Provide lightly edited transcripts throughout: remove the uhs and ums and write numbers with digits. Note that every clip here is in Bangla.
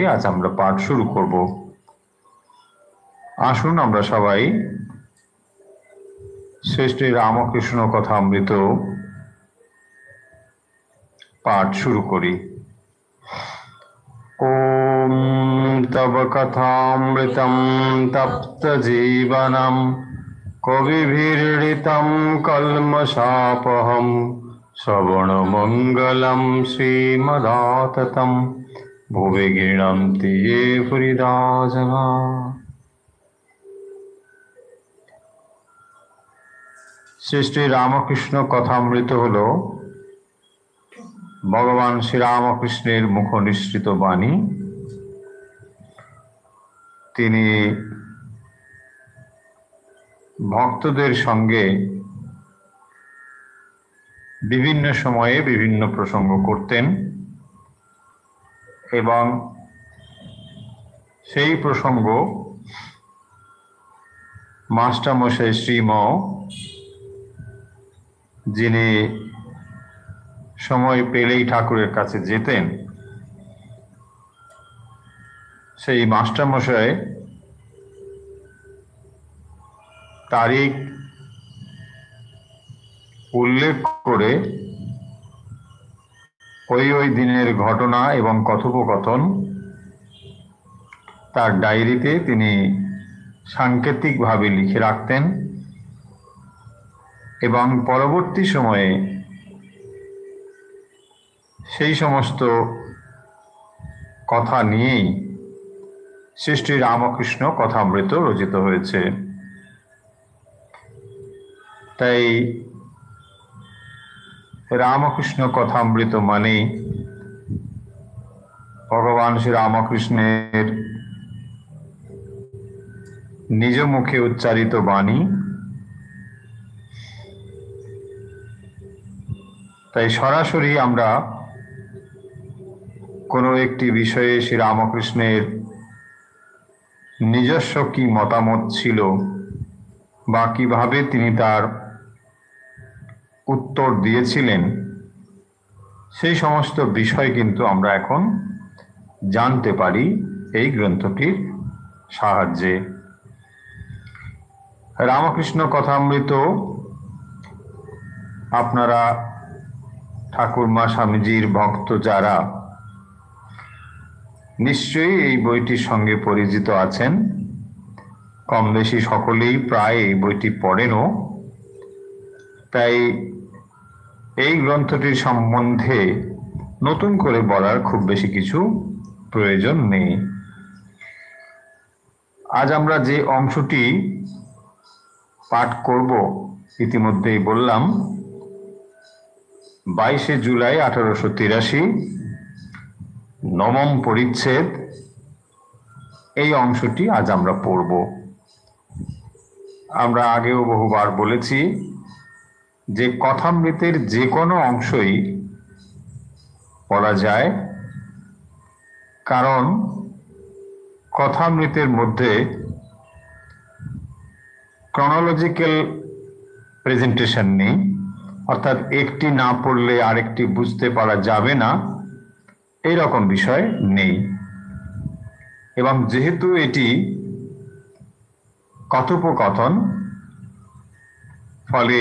থেকে আজ আমরা পাঠ শুরু করব। আসুন আমরা সবাই শ্রী শ্রী রামকৃষ্ণ কথামৃত পাঠ শুরু করি। ওম তব কথামৃতম তপ্ত জীবনম কবিভির্হৃতম কল্মষাপহম শ্রবণমঙ্গলম শ্রীমদাততম ভুবি গৃণন্তি ये হৃদা जना। শ্রী শ্রী রামকৃষ্ণ কথামৃত হল ভগবান শ্রীরামকৃষ্ণের মুখ নিঃসৃত বাণী। তিনি ভক্তদের সঙ্গে বিভিন্ন সময়ে বিভিন্ন প্রসঙ্গ করতেন এবং সেই প্রসঙ্গ মাস্টারমশাই শ্রীম, যিনি সময় পেলেই ঠাকুরের কাছে যেতেন, সেই মাস্টারমশাই তারিখ উল্লেখ করে ওই দিনের ঘটনা এবং কথোপকথন তার ডায়েরিতে তিনি সাংকেতিকভাবে লিখে রাখতেন এবং পরবর্তী সময়ে সেই সমস্ত কথা নিয়েই শ্রী শ্রী রামকৃষ্ণ কথামৃত রচিত হয়েছে। তাই রামকৃষ্ণ কথামৃত মানে ভগবান শ্রী রামকৃষ্ণের নিজ মুখে উচ্চারিত বাণী। তাই সরাসরি আমরা কোনো একটি বিষয়ে শ্রী রামকৃষ্ণের নিজস্ব কি মতামত ছিল বা কিভাবে তিনি তার উত্তর দিয়েছিলেন, সেই সমস্ত বিষয় কিন্তু আমরা এখন জানতে পারি এই গ্রন্থটির সাহায্যে। রামকৃষ্ণ কথামৃত আপনারা ঠাকুরমা স্বামীজির ভক্ত যারা, নিশ্চয়ই এই বইটির সঙ্গে পরিচিত আছেন। কম বেশি সকলেই প্রায় এই বইটি পড়েনও। তাই এই গ্রন্থটির সম্বন্ধে নতুন করে বলার খুব বেশি কিছু প্রয়োজন নেই। আজ আমরা যে অংশটি পাঠ করব ইতিমধ্যেই বললাম, 22শে জুলাই 1883 নবম পরিচ্ছেদ, এই অংশটি আজ আমরা পড়ব। আমরা আগেও বহুবার বলেছি যে কথামৃতের যে কোনো অংশই পড়া যায়, কারণ কথামৃতের মধ্যে ক্রনোলজিক্যাল প্রেজেন্টেশন নেই, অর্থাৎ একটি না পড়লে আরেকটি বুঝতে পারা যাবে না, এইরকম বিষয় নেই। এবং যেহেতু এটি কথোপকথন, ফলে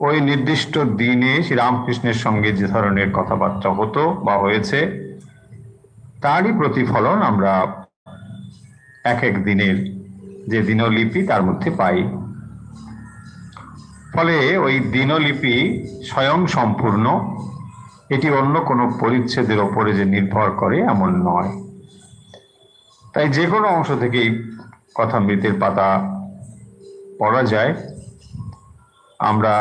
ওই নির্দিষ্ট দিনে শ্রীরামকৃষ্ণের সঙ্গে যে ধরনের কথাবার্তা হতো বা হয়েছে, তারই প্রতিফলন আমরা এক এক দিনের যে দিনলিপি তার মধ্যে পাই। ফলে ওই দিনলিপি স্বয়ং সম্পূর্ণ, এটি অন্য কোনো পরিচ্ছেদের ওপরে যে নির্ভর করে এমন নয়। তাই যে কোনো অংশ থেকেই কথামৃতের পাতা পড়া যায়। আমরা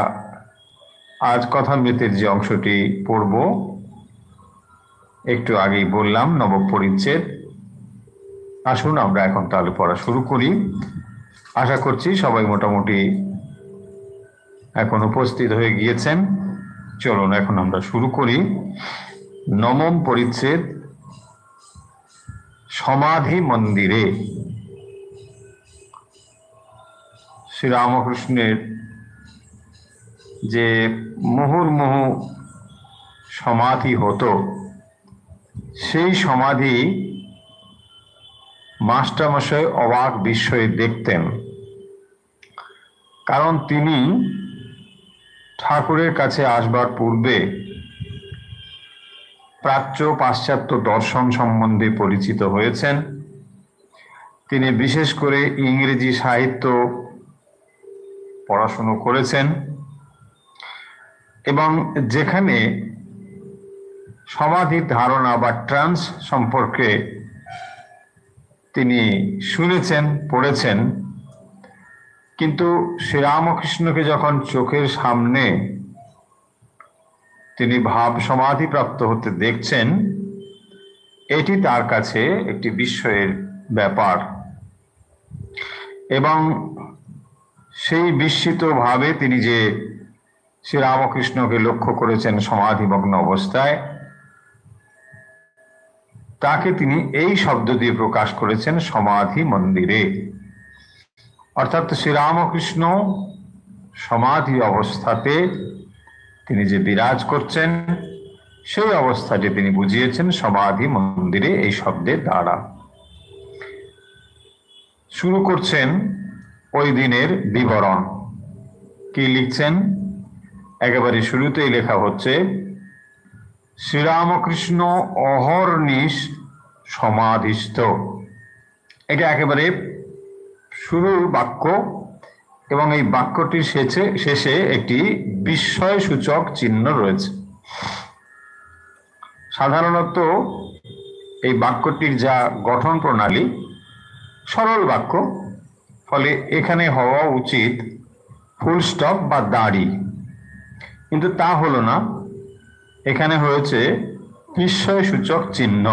আজ কথামৃতের যে অংশটি পড়ব, একটু আগেই বললাম নবম পরিচ্ছেদ। আসুন আমরা এখন তাহলে পড়া শুরু করি। আশা করছি সবাই মোটামুটি এখন উপস্থিত হয়ে গিয়েছেন। চলুন এখন আমরা শুরু করি। নবম পরিচ্ছেদ, সমাধি মন্দিরে। শ্রীরামকৃষ্ণের যে মুহুর্মুহু সমাধি হতো, সেই সমাধি মাস্টারমশাই অবাক বিস্ময়ে দেখতেন, কারণ তিনি ঠাকুরের কাছে আসবার পূর্বে প্রাচ্য পাশ্চাত্য দর্শন সম্বন্ধে পরিচিত হয়েছেন। তিনি বিশেষ করে ইংরেজি সাহিত্য পড়াশুনো করেছেন এবং যেখানে সমাধির ধারণা বা ট্রান্স সম্পর্কে তিনি শুনেছেন, পড়েছেন, কিন্তু শ্রীরামকৃষ্ণকে যখন চোখের সামনে তিনি ভাব সমাধি প্রাপ্ত হতে দেখছেন, এটি তার কাছে একটি বিস্ময়ের ব্যাপার এবং সেই বিস্মিত ভাবে তিনি যে শ্রীরামকৃষ্ণকে লক্ষ্য করেছেন সমাধিমগ্ন অবস্থায়, তাকে তিনি এই শব্দ দিয়ে প্রকাশ করেছেন সমাধি মন্দিরে। অর্থাৎ শ্রীরামকৃষ্ণ সমাধি অবস্থাতে তিনি যে বিরাজ করছেন, সেই অবস্থাটি তিনি বুঝিয়েছেন সমাধি মন্দিরে এই শব্দের দ্বারা। শুরু করছেন ওই দিনের বিবরণ। কি লিখছেন? একেবারে শুরুতেই লেখা হচ্ছে, শ্রীরামকৃষ্ণ অহর্নিশ সমাধিস্থ। এটা একেবারে শুরুর বাক্য এবং এই বাক্যটির শেষে একটি বিস্ময় সূচক চিহ্ন রয়েছে। সাধারণত এই বাক্যটির যা গঠন প্রণালী সরল বাক্য, ফলে এখানে হওয়া উচিত ফুল স্টপ বা দাড়ি, কিন্তু তা হলো না। এখানে হয়েছে বিস্ময় সূচক চিহ্ন।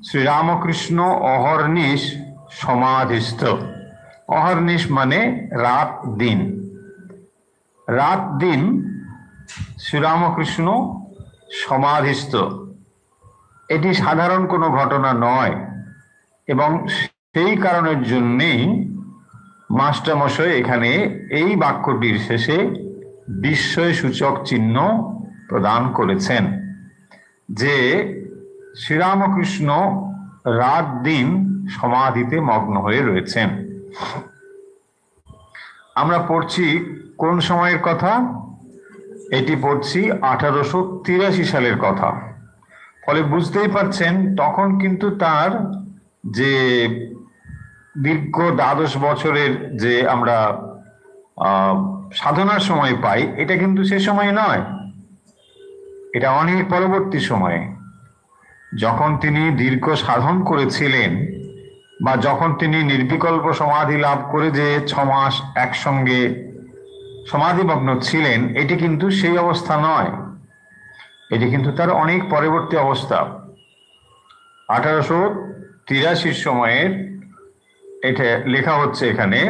শ্রীরামকৃষ্ণ অহর্নিশ সমাধিস্থ। অহর্নিশ মানে রাত দিন। রাত দিন শ্রীরামকৃষ্ণ সমাধিস্থ। এটি সাধারণ কোনো ঘটনা নয় এবং সেই কারণের জন্যেই মাস্টারমশাই এখানে এই বাক্যটির শেষে বিস্ময় সূচক চিহ্ন প্রদান করেছেন যে শ্রীরামকৃষ্ণ রাত দিন সমাধিতে মগ্ন হয়ে রয়েছেন। আমরা পড়ছি কোন সময়ের কথা? এটি পড়ছি 1883 সালের কথা। ফলে বুঝতেই পারছেন তখন কিন্তু তার যে দীর্ঘ 12 বছরের যে আমরা সাধনার সময় পাই, এটা কিন্তু সে সময় নয়, এটা অনেক পরবর্তী সময়ে। যখন তিনি দীর্ঘ সাধন করেছিলেন বা যখন তিনি নির্বিকল্প সমাধি লাভ করে যে 6 মাস একসঙ্গে সমাধিমগ্ন ছিলেন, এটি কিন্তু সেই অবস্থা নয়, এটি কিন্তু তার অনেক পরবর্তী অবস্থা। 1883 সময়ের এটা লেখা হচ্ছে এখানে,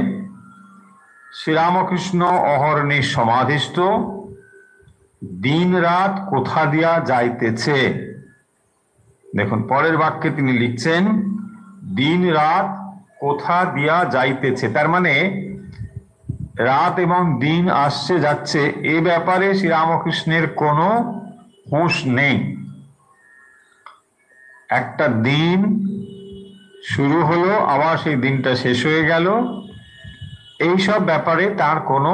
শ্রীরামকৃষ্ণ অহর্নিশ সমাধিস্থ, দিন রাত কোথা দিয়া যাইতেছে। দেখুন পরের বাক্যে তিনি লিখছেন দিন রাত কোথা দিয়া যাইতেছে, তার মানে রাত এবং দিন আসছে যাচ্ছে, এ ব্যাপারে শ্রীরামকৃষ্ণের কোনো হুঁশ নেই। একটা দিন শুরু হলো, আবার সেই দিনটা শেষ হয়ে গেল, এইসব ব্যাপারে তার কোনো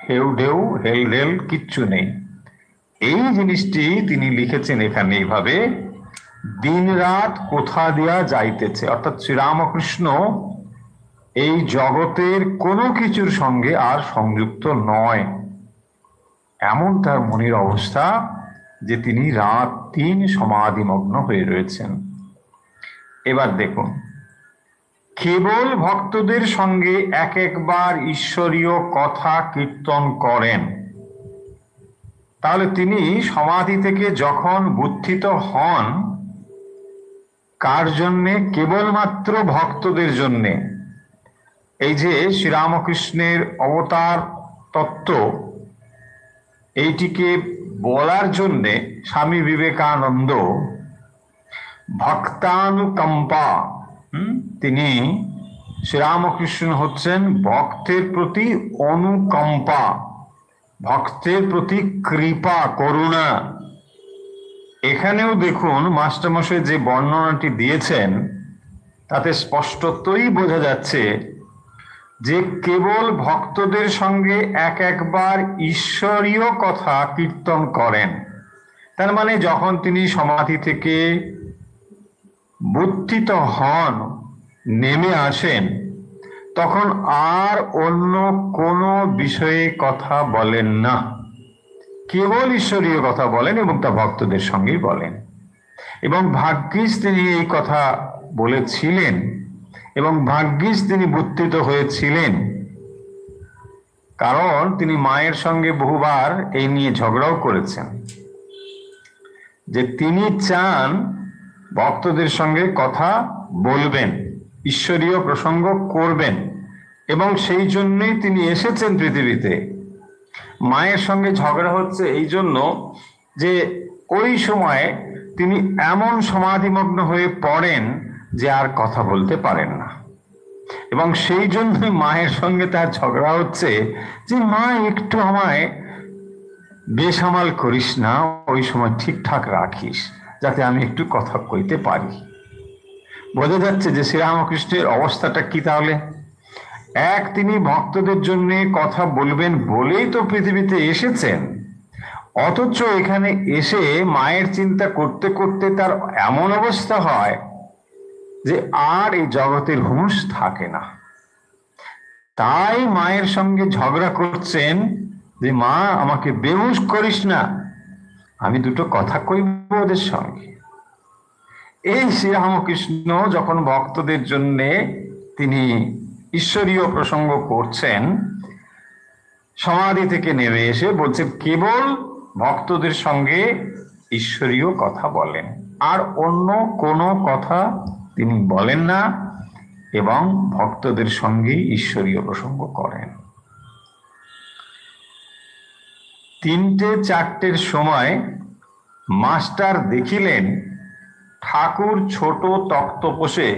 হেউ ঢেউ হেল ঢেল কিচ্ছু নেই। এই জিনিসটি তিনি লিখেছেন এখানে এইভাবে, দিন রাত কোথা দিয়া যাইতেছে, অর্থাৎ শ্রীরামকৃষ্ণ এই জগতের কোনো কিছুর সঙ্গে আর সংযুক্ত নয়, এমন তার মনের অবস্থা যে তিনি রাত দিন সমাধিমগ্ন হয়ে রয়েছেন। এবার দেখুন, কেবল ভক্তদের সঙ্গে এক একবার ঈশ্বরীয় কথা কীর্তন করেন। তাহলে তিনি সমাধি থেকে যখন বুদ্ধিত হন, কার জন্যে? কেবলমাত্র ভক্তদের জন্যে। এই যে শ্রীরামকৃষ্ণের অবতার তত্ত্ব, এইটিকে বলার জন্যে স্বামী বিবেকানন্দ ভক্তানুকম্পা, তিনি শ্রীরামকৃষ্ণ হচ্ছেন ভক্তের প্রতি অনুকম্পা, ভক্তের প্রতি কৃপা, করুণা, এখানেও দেখুন মাস্টারমশাই যে বর্ণনাটি দিয়েছেন তাতে স্পষ্টতই বোঝা যাচ্ছে যে কেবল ভক্তদের সঙ্গে একবার ঈশ্বরীয় কথা কীর্তন করেন। তার মানে যখন তিনি সমাধি থেকে বুদ্ধিত হন, নেমে আসেন, তখন আর অন্য কোনো বিষয়ে কথা বলেন না, কেবল ঈশ্বরীয় কথা বলেন এবং তা ভক্তদের সঙ্গেই বলেন। এবং ভাগ্যিস তিনি এই কথা বলেছিলেন এবং ভাগ্যিস তিনি বুদ্ধিত হয়েছিলেন, কারণ তিনি মায়ের সঙ্গে বহুবার এই নিয়ে ঝগড়াও করেছেন যে তিনি চান ভক্তদের সঙ্গে কথা বলবেন, ঈশ্বরীয় প্রসঙ্গ করবেন, এবং সেই জন্যই তিনি এসেছেন পৃথিবীতে। মায়ের সঙ্গে ঝগড়া হচ্ছে এই জন্য যে ওই সময় তিনি এমন সমাধিমগ্ন হয়ে পড়েন যে আর কথা বলতে পারেন না, এবং সেই জন্যই মায়ের সঙ্গে তার ঝগড়া হচ্ছে যে মা একটু আমায় বেসামাল করিস না, ওই সময় ঠিকঠাক রাখিস যাতে আমি একটু কথা কইতে পারি। বোঝা যাচ্ছে যে শ্রীরামকৃষ্ণের অবস্থাটা কি তাহলে। এক, তিনি ভক্তদের জন্য কথা বলবেন বলেই তো পৃথিবীতে এসেছেন, অথচ এখানে এসে মায়ের চিন্তা করতে করতে তার এমন অবস্থা হয় যে আর এই জগতের হুঁশ থাকে না। তাই মায়ের সঙ্গে ঝগড়া করছেন যে মা আমাকে বেহুশ করিস না, আমি দুটো কথা কইব ওদের সঙ্গে। এই শ্রীরামকৃষ্ণ যখন ভক্তদের জন্য তিনি ঈশ্বরীয় প্রসঙ্গ করছেন, সমাধি থেকে নেমে এসে বলছেন কেবল ভক্তদের সঙ্গে ঈশ্বরীয় কথা বলেন, আর অন্য কোনো কথা তিনি বলেন না, এবং ভক্তদের সঙ্গে ঈশ্বরীয় প্রসঙ্গ করেন। 3-4টের সময় মাস্টার দেখিলেন ঠাকুর ছোট তক্তপোষে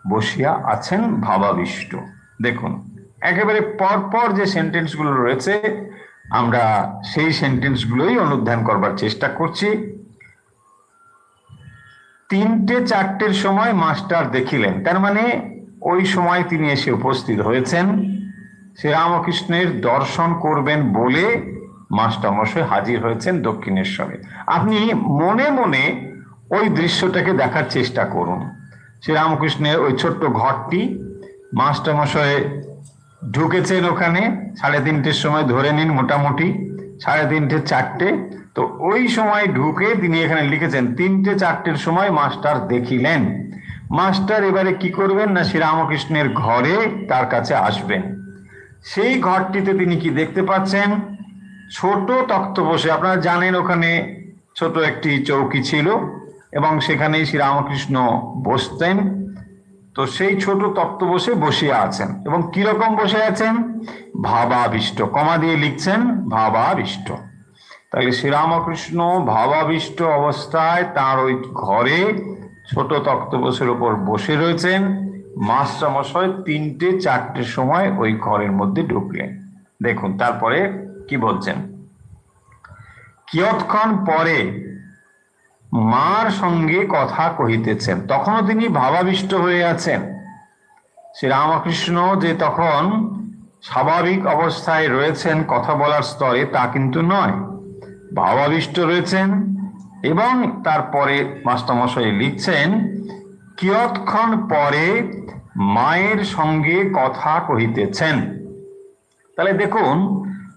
বসিয়া আছেন ভাবাবিষ্ট। দেখুন একেবারে পরপর যে সেন্টেন্সগুলো রয়েছে আমরা সেই সেন্টেন্সগুলোই অনুধ্যান করবার চেষ্টা করছি। 3-4টের সময় মাস্টার দেখিলেন, তার মানে ওই সময় তিনি এসে উপস্থিত হয়েছেন। শ্রীরামকৃষ্ণের দর্শন করবেন বলে মাস্টারমশাই হাজির হয়েছেন দক্ষিণেশ্বরে। আপনি মনে মনে ওই দৃশ্যটাকে দেখার চেষ্টা করুন। শ্রীরামকৃষ্ণের ওই ছোট্ট ঘরটি, মাস্টারমশাই ঢুকেছেন ওখানে 3:30-র সময়, ধরে নিন মোটামুটি 3:30-4টে। তো ওই সময় ঢুকে তিনি এখানে লিখেছেন 3-4টের সময় মাস্টার দেখিলেন। মাস্টার এবারে কি করবেন না, শ্রীরামকৃষ্ণের ঘরে তার কাছে আসবেন। সেই ঘরটিতে তিনি কি দেখতে পাচ্ছেন, ছোট তক্তপোষে। আপনারা জানেন ওখানে ছোট একটি চৌকি ছিল এবং সেখানেই শ্রীরামকৃষ্ণ বসতেন। তো সেই ছোট তক্তপোষে বসিয়া আছেন, এবং কিরকম বসে আছেন, ভাবাবিষ্ট, কমা দিয়ে লিখছেন ভাবাবিষ্ট। তাহলে শ্রীরামকৃষ্ণ ভাবাবিষ্ট অবস্থায় তার ওই ঘরে ছোট তক্তপোষের উপর বসে রয়েছেন। মাস্টারমশাই 3-4টের সময় ওই ঘরের মধ্যে ঢুকলেন। দেখুন তারপরে কি বলছেন, কিয়ৎক্ষণ পরে মার সঙ্গে কথা কহিতেছেন। তখনও তিনি ভাবাবিষ্ট হয়ে আছেন। শ্রীরামকৃষ্ণ যে তখন স্বাভাবিক অবস্থায় রয়েছেন কথা বলার স্তরে, তা কিন্তু নয়, ভাবাবিষ্ট রয়েছেন। এবং তারপরে মাস্টারমশাই লিখছেন কিয়ৎক্ষণ পরে মায়ের সঙ্গে কথা কহিতেছেন। তাহলে দেখুন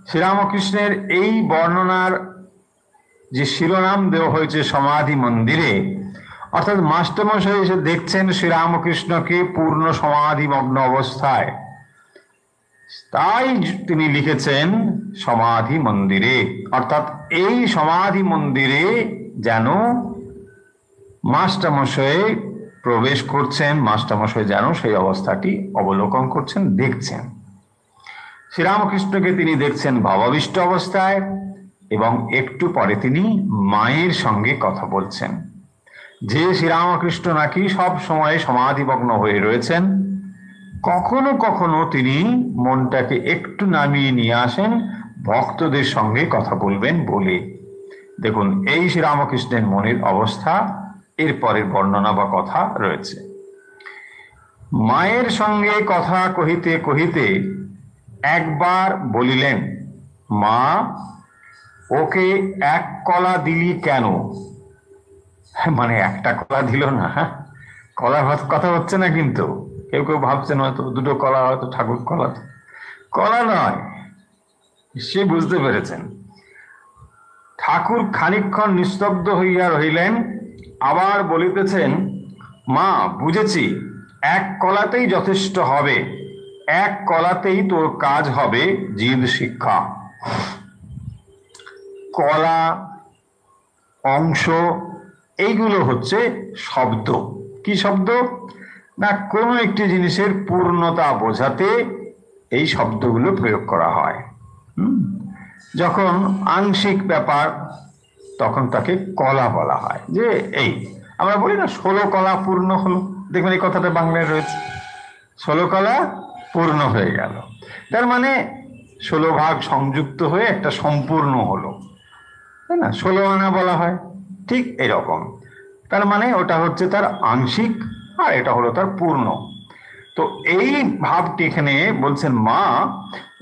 শ্রীরামকৃষ্ণের এই বর্ণনার যে শিরোনাম দেওয়া হয়েছে সমাধি মন্দিরে, অর্থাৎ মাস্টারমশাই এসে দেখছেন শ্রীরামকৃষ্ণকে পূর্ণ সমাধিমগ্ন অবস্থায়, তাই তিনি লিখেছেন সমাধি মন্দিরে। অর্থাৎ এই সমাধি মন্দিরে যেন মাস্টারমশাই প্রবেশ করছেন, মাস্টারমশাই যেন সেই অবস্থাটি অবলোকন করছেন, দেখছেন। শ্রীরামকৃষ্ণকে তিনি দেখছেন ভাবাবিষ্ট অবস্থায়, এবং একটু পরে তিনি মায়ের সঙ্গে কথা বলছেন। যে শ্রীরামকৃষ্ণ নাকি সব সময় সমাধিমগ্ন হয়ে রয়েছেন, কখনো কখনো তিনি মনটাকে একটু নামিয়ে নিয়ে আসেন ভক্তদের সঙ্গে কথা বলবেন বলে। দেখুন এই শ্রীরামকৃষ্ণের মনের অবস্থা এর পরের বর্ণনা বা কথা রয়েছে। মায়ের সঙ্গে কথা কহিতে কহিতে একবার বলিলেন, মা, ওকে এক কলা দিলি কেন? মানে একটা কলা দিল না, কলার কথা হচ্ছে না, কিন্তু কেউ কেউ ভাবছেন হয়তো দুটো কলা, হয়তো ঠাকুর কলা, কলা নয়। সে বুঝতে পেরেছেন। ঠাকুর খানিকক্ষণ নিস্তব্ধ হইয়া রহিলেন, আবার বলিতেছেন, মা, বুঝেছি, এক কলাতেই যথেষ্ট হবে, এক কলাতেই তোর কাজ হবে জীব শিক্ষা। কলা, অংশ, এইগুলো হচ্ছে শব্দ। কি শব্দ? না, কোনো একটি জিনিসের পূর্ণতা বোঝাতে এই শব্দগুলো প্রয়োগ করা হয়। যখন আংশিক ব্যাপার তখন তাকে কলা বলা হয়। যে এই আমরা বলি না 16 কলা পূর্ণ হলো, দেখবেন এই কথাটা বাংলায় রয়েছে, 16 কলা পূর্ণ হয়ে গেল। তার মানে 16 ভাগ সংযুক্ত হয়ে একটা সম্পূর্ণ হলো, তাই না? 16 আনা বলা হয়, ঠিক এরকম। তার মানে ওটা হচ্ছে তার আংশিক, আর এটা হলো তার পূর্ণ। তো এই ভাবটি এখানে বলছেন, মা,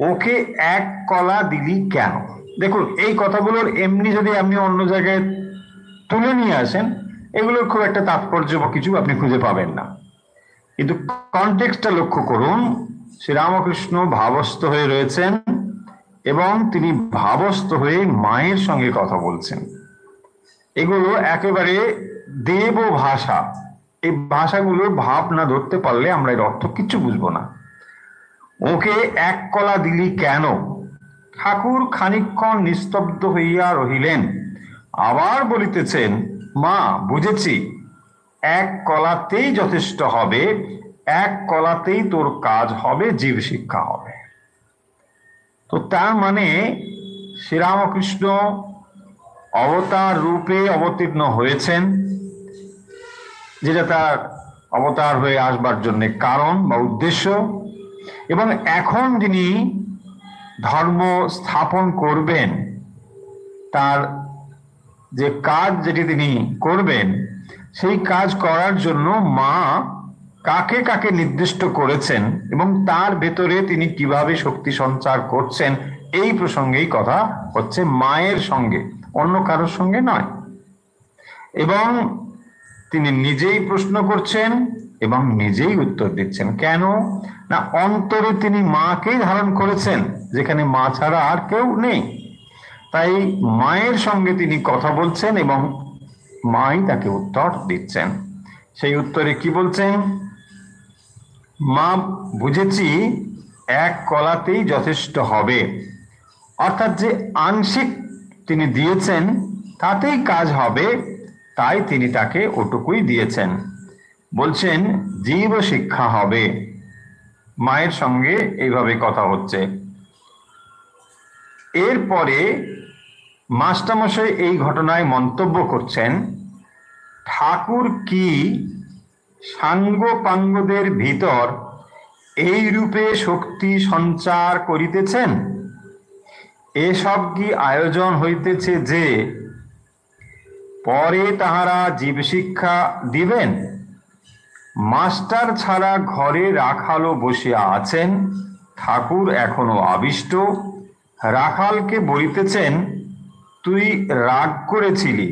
ওকে এক কলা দিলি কেন? দেখুন এই কথাগুলোর এমনি যদি আপনি অন্য জায়গায় তুলে নিয়ে আসেন, এগুলোর খুব একটা তাৎপর্য বা কিছু আপনি খুঁজে পাবেন না। কিন্তু কনটেক্সটটা লক্ষ্য করুন, শ্রীরামকৃষ্ণ ভাবস্থ হয়ে রয়েছেন এবং তিনি ভাবস্থ হয়ে মায়ের সঙ্গে কথা বলছেন। এগুলো একেবারে দেব ভাষা। এই ভাষাগুলোর ভাব না ধরতে পারলে আমরা এর অর্থ কিছু বুঝবো না। ওকে এক কলা দিলি কেন? ঠাকুর খানিকক্ষণ নিস্তব্ধ হইয়া রহিলেন, আবার বলিতেছেন, মা, বুঝেছি, এক কলাতেই যথেষ্ট হবে, এক কলাতেই তোর কাজ হবে, জীব শিক্ষা হবে। তো তার মানে শ্রীরামকৃষ্ণ অবতার রূপে অবতীর্ণ হয়েছেন, যেটা তার অবতার হয়ে আসবার জন্য কারণ বা উদ্দেশ্য, এবং এখন যিনি ধর্ম স্থাপন করবেন, তার যে কাজ যেটি তিনি করবেন, সেই কাজ করার জন্য মা কাকে কাকে নির্দিষ্ট করেছেন এবং তার ভেতরে তিনি কিভাবে শক্তি সঞ্চার করছেন, এই প্রসঙ্গেই কথা হচ্ছে, মায়ের সঙ্গে, অন্য কারোর সঙ্গে নয়। এবং তিনি নিজেই প্রশ্ন করছেন এবং নিজেই উত্তর দিচ্ছেন। কেন না, অন্তরে তিনি মাকেই ধারণ করেছেন, যেখানে মা ছাড়া আর কেউ নেই। তাই মায়ের সঙ্গে তিনি কথা বলছেন এবং মাই তাকে উত্তর দিচ্ছেন। সেই উত্তরে কি বলছেন? মা, বুঝেছি, এক কলাতেই যথেষ্ট হবে। অর্থাৎ যে আংশিক তিনি দিয়েছেন তাতেই কাজ হবে, তাই তিনি তাকে ওটুকুই দিয়েছেন। বলছেন জীব শিক্ষা হবে। মায়ের সঙ্গে এইভাবে কথা হচ্ছে। এরপরে মাস্টারমশাই এই ঘটনায় মন্তব্য করছেন, ঠাকুর কি সাঙ্গ পাঙ্গদের ভিতর এই রূপে শক্তি সঞ্চার করিতেছেন? এসব কি আয়োজন হইতেছে যে পরে তাহারা জীব শিক্ষা দিবেন? মাস্টার ছাড়া ঘরে রাখালও বসিয়া আছেন, ঠাকুর এখনো আবিষ্ট। রাখালকে বলিতেছেন, তুই রাগ করেছিলি,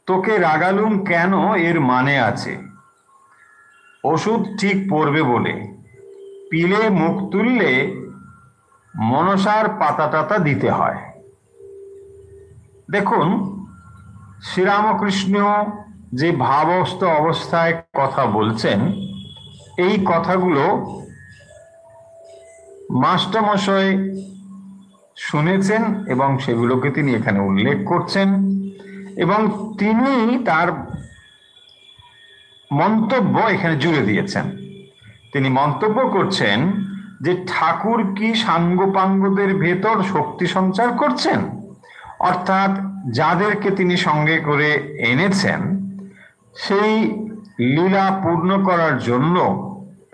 তোকে রাগালুম কেন এর মানে আছে। ওষুধ ঠিক পড়বে বলে, পিলে মুখ তুললে মনসার পাতা টাতা দিতে হয়। দেখুন শ্রীরামকৃষ্ণ যে ভাবস্থ অবস্থায় কথা বলছেন, এই কথাগুলো মাস্টারমশাই শুনেছেন এবং সেগুলোকে তিনি এখানে উল্লেখ করছেন এবং তিনি তার মন্তব্য এখানে জুড়ে দিয়েছেন। তিনি মন্তব্য করছেন যে ঠাকুর কি সাঙ্গপাঙ্গদের ভেতর শক্তি সঞ্চার করছেন, অর্থাৎ যাদেরকে তিনি সঙ্গে করে এনেছেন সেই লীলা পূর্ণ করার জন্য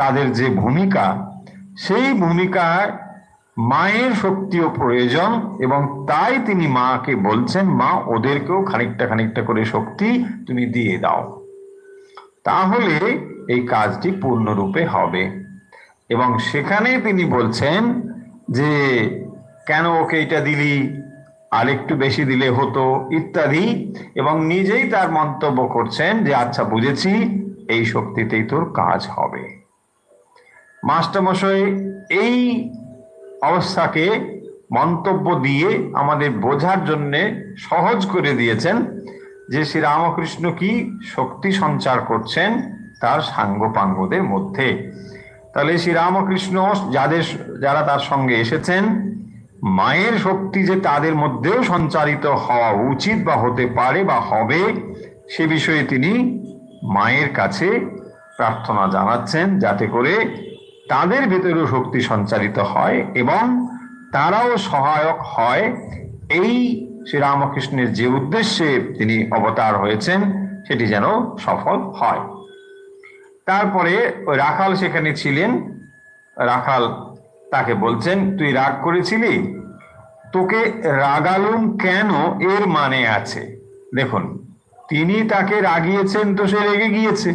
তাদের যে ভূমিকা, সেই ভূমিকায় মায়ের শক্তিও প্রয়োজন, এবং তাই তিনি মাকে বলছেন, মা ওদেরকেও খানিকটা খানিকটা করে শক্তি তুমি দিয়ে দাও, তাহলে এই কাজটি পূর্ণরূপে হবে। এবং সেখানে তিনি বলছেন যে কেন ওকে এটা দিলি, আর একটু বেশি দিলে হতো ইত্যাদি, এবং নিজেই তার মন্তব্য করছেন যে আচ্ছা বুঝেছি, এই শক্তিতেই তোর কাজ হবে। মাস্টারমশাই এই অবস্থাকে মন্তব্য দিয়ে আমাদের বোঝার জন্য সহজ করে দিয়েছেন যে শ্রীরামকৃষ্ণ কি শক্তি সঞ্চার করছেন তার সাঙ্গপাঙ্গদের মধ্যে। তাহলে শ্রীরামকৃষ্ণ যারা তার সঙ্গে এসেছেন, মায়ের শক্তি যে তাদের মধ্যেও সঞ্চারিত হওয়া উচিত বা হতে পারে বা হবে, সে বিষয়ে তিনি মায়ের কাছে প্রার্থনা জানাচ্ছেন যাতে করে তাদের ভেতরেও শক্তি সঞ্চারিত হয় এবং তারাও সহায়ক হয় এই শ্রীরামকৃষ্ণের যে উদ্দেশ্যে তিনি অবতার হয়েছেন সেটি যেন সফল হয়। তারপরে ওই রাখাল সেখানে ছিলেন, রাখাল তাকে বলছেন তুই রাগ করেছিলি, তোকে রাগালুম কেন এর মানে আছে। দেখুন, তিনি তাকে রাগিয়েছেন তো সে রেগে গিয়েছে,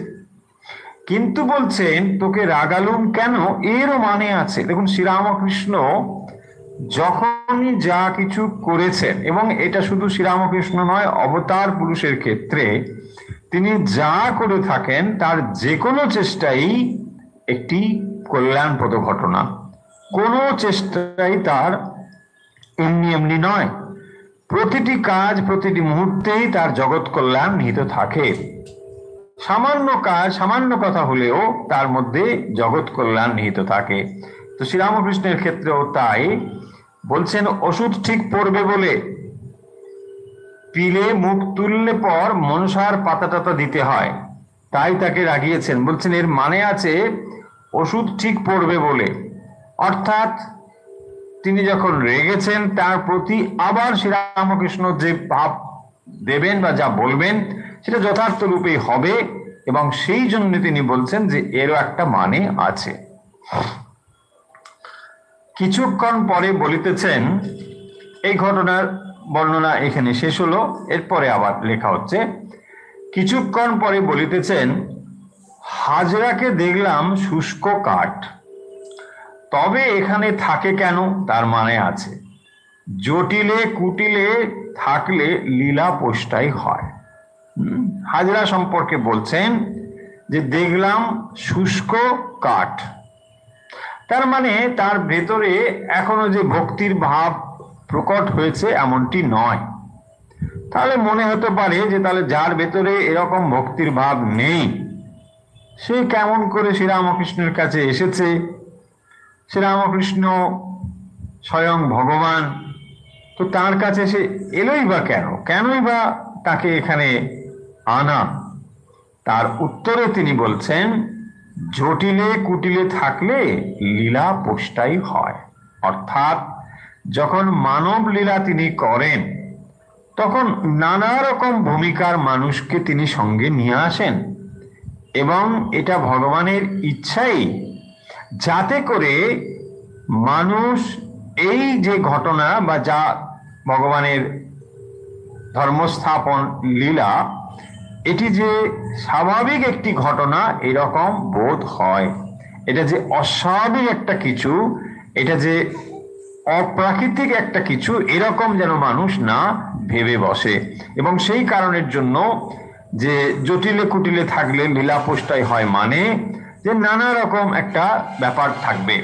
কিন্তু বলছেন তোকে রাগালুম কেন এরও মানে আছে। দেখুন, শ্রীরামকৃষ্ণ যখনই যা কিছু করেছেন, এবং এটা শুধু শ্রীরামকৃষ্ণ নয়, অবতার পুরুষের ক্ষেত্রে তিনি যা করে থাকেন তার যে কোনো চেষ্টাই একটি কল্যাণপ্রদ ঘটনা, কোনো চেষ্টাই তার এমনি এমনি নয়। প্রতিটি কাজ প্রতিটি মুহূর্তেই তার জগৎ কল্যাণ নিহিত থাকে। সামান্য কাজ সামান্য কথা হলেও তার মধ্যে জগৎ কল্যাণ নিহিত থাকে। তো শ্রীরামকৃষ্ণের ক্ষেত্রেও তাই। বলছেন ওষুধ ঠিক পড়বে বলে পিলে মুখ তুললে পর মনসার পাতা টাতা দিতে হয়, তাই তাকে রাগিয়েছেন। বলছেন এর মানে আছে ওষুধ ঠিক পড়বে বলে, অর্থাৎ তিনি যখন রেগেছেন তার প্রতি আবার শ্রীরামকৃষ্ণ যে ভাব দেবেন বা যা বলবেন সেটা যথার্থ রূপেই হবে, এবং সেই জন্য তিনি বলছেন যে এরও একটা মানে আছে। কিছুক্ষণ পরে বলিতেছেন, এই ঘটনার বর্ণনা এখানে শেষ হলো, এরপরে আবার লেখা হচ্ছে। কিছুক্ষণ পরে বলিতেছেন, হাজরাকে দেখলাম শুষ্ক কাঠ, তবে এখানে থাকে কেন তার মানে আছে। জটিলে কুটিলে থাকলে লীলা পোষ্টাই হয়। হাজরা সম্পর্কে বলছেন যে দেখলাম শুষ্ক কাঠ, তার মানে তার ভেতরে এখনো যে ভক্তির ভাব প্রকট হয়েছে এমনটি নয়। তাহলে মনে হতে পারে যে তাহলে যার ভেতরে এরকম ভক্তির ভাব নেই সে কেমন করে শ্রীরামকৃষ্ণের কাছে এসেছে। শ্রীরামকৃষ্ণ স্বয়ং ভগবান, তো তার কাছে সে এলোই বা কেনই বা তাকে এখানে আনা। তার উত্তরে তিনি বলছেন, জটিলে কুটিলে থাকলে লীলা পোষ্টাই হয়। অর্থাৎ যখন মানব লীলা তিনি করেন তখন নানা রকম ভূমিকার মানুষকে তিনি সঙ্গে নিয়ে আসেন, এবং এটা ভগবানের ইচ্ছাই যাতে করে মানুষ এই যে ঘটনা বা যা ভগবানের ধর্মস্থাপন লীলা, এটি যে স্বাভাবিক একটি ঘটনা এরকম বোধ হয়। এটা যে অস্বাভাবিক একটা কিছু, এটা যে অপ্রাকৃতিক একটা কিছু, এরকম যেন মানুষ না ভেবে বসে। এবং সেই কারণের জন্য যে জটিলে কুটিলে থাকলে লীলা পোষ্টাই হয়, মানে যে নানা রকম একটা ব্যাপার থাকবে।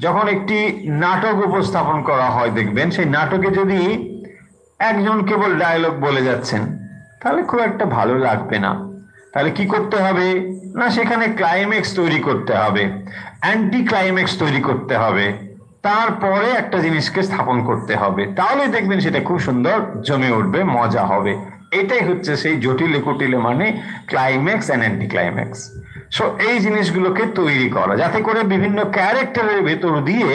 যখন একটি নাটক উপস্থাপন করা হয় দেখবেন সেই নাটকে যদি একজন কেবল ডায়লগ বলে যাচ্ছেন তাহলে খুব একটা ভালো লাগবে না। তাহলে কি করতে হবে না, সেখানে ক্লাইম্যাক্স তৈরি করতে হবে, অ্যান্টি ক্লাইম্যাক্স তৈরি করতে হবে, তারপরে একটা জিনিসকে স্থাপন করতে হবে, তাহলে দেখবেন সেটা খুব সুন্দর জমে উঠবে, মজা হবে। এটাই হচ্ছে সেই জটিলে কুটিলে মানে climax and anti climax. So এই জিনিসগুলোকে তৈরি করা যাতে করে বিভিন্ন ক্যারেক্টারের ভেতর দিয়ে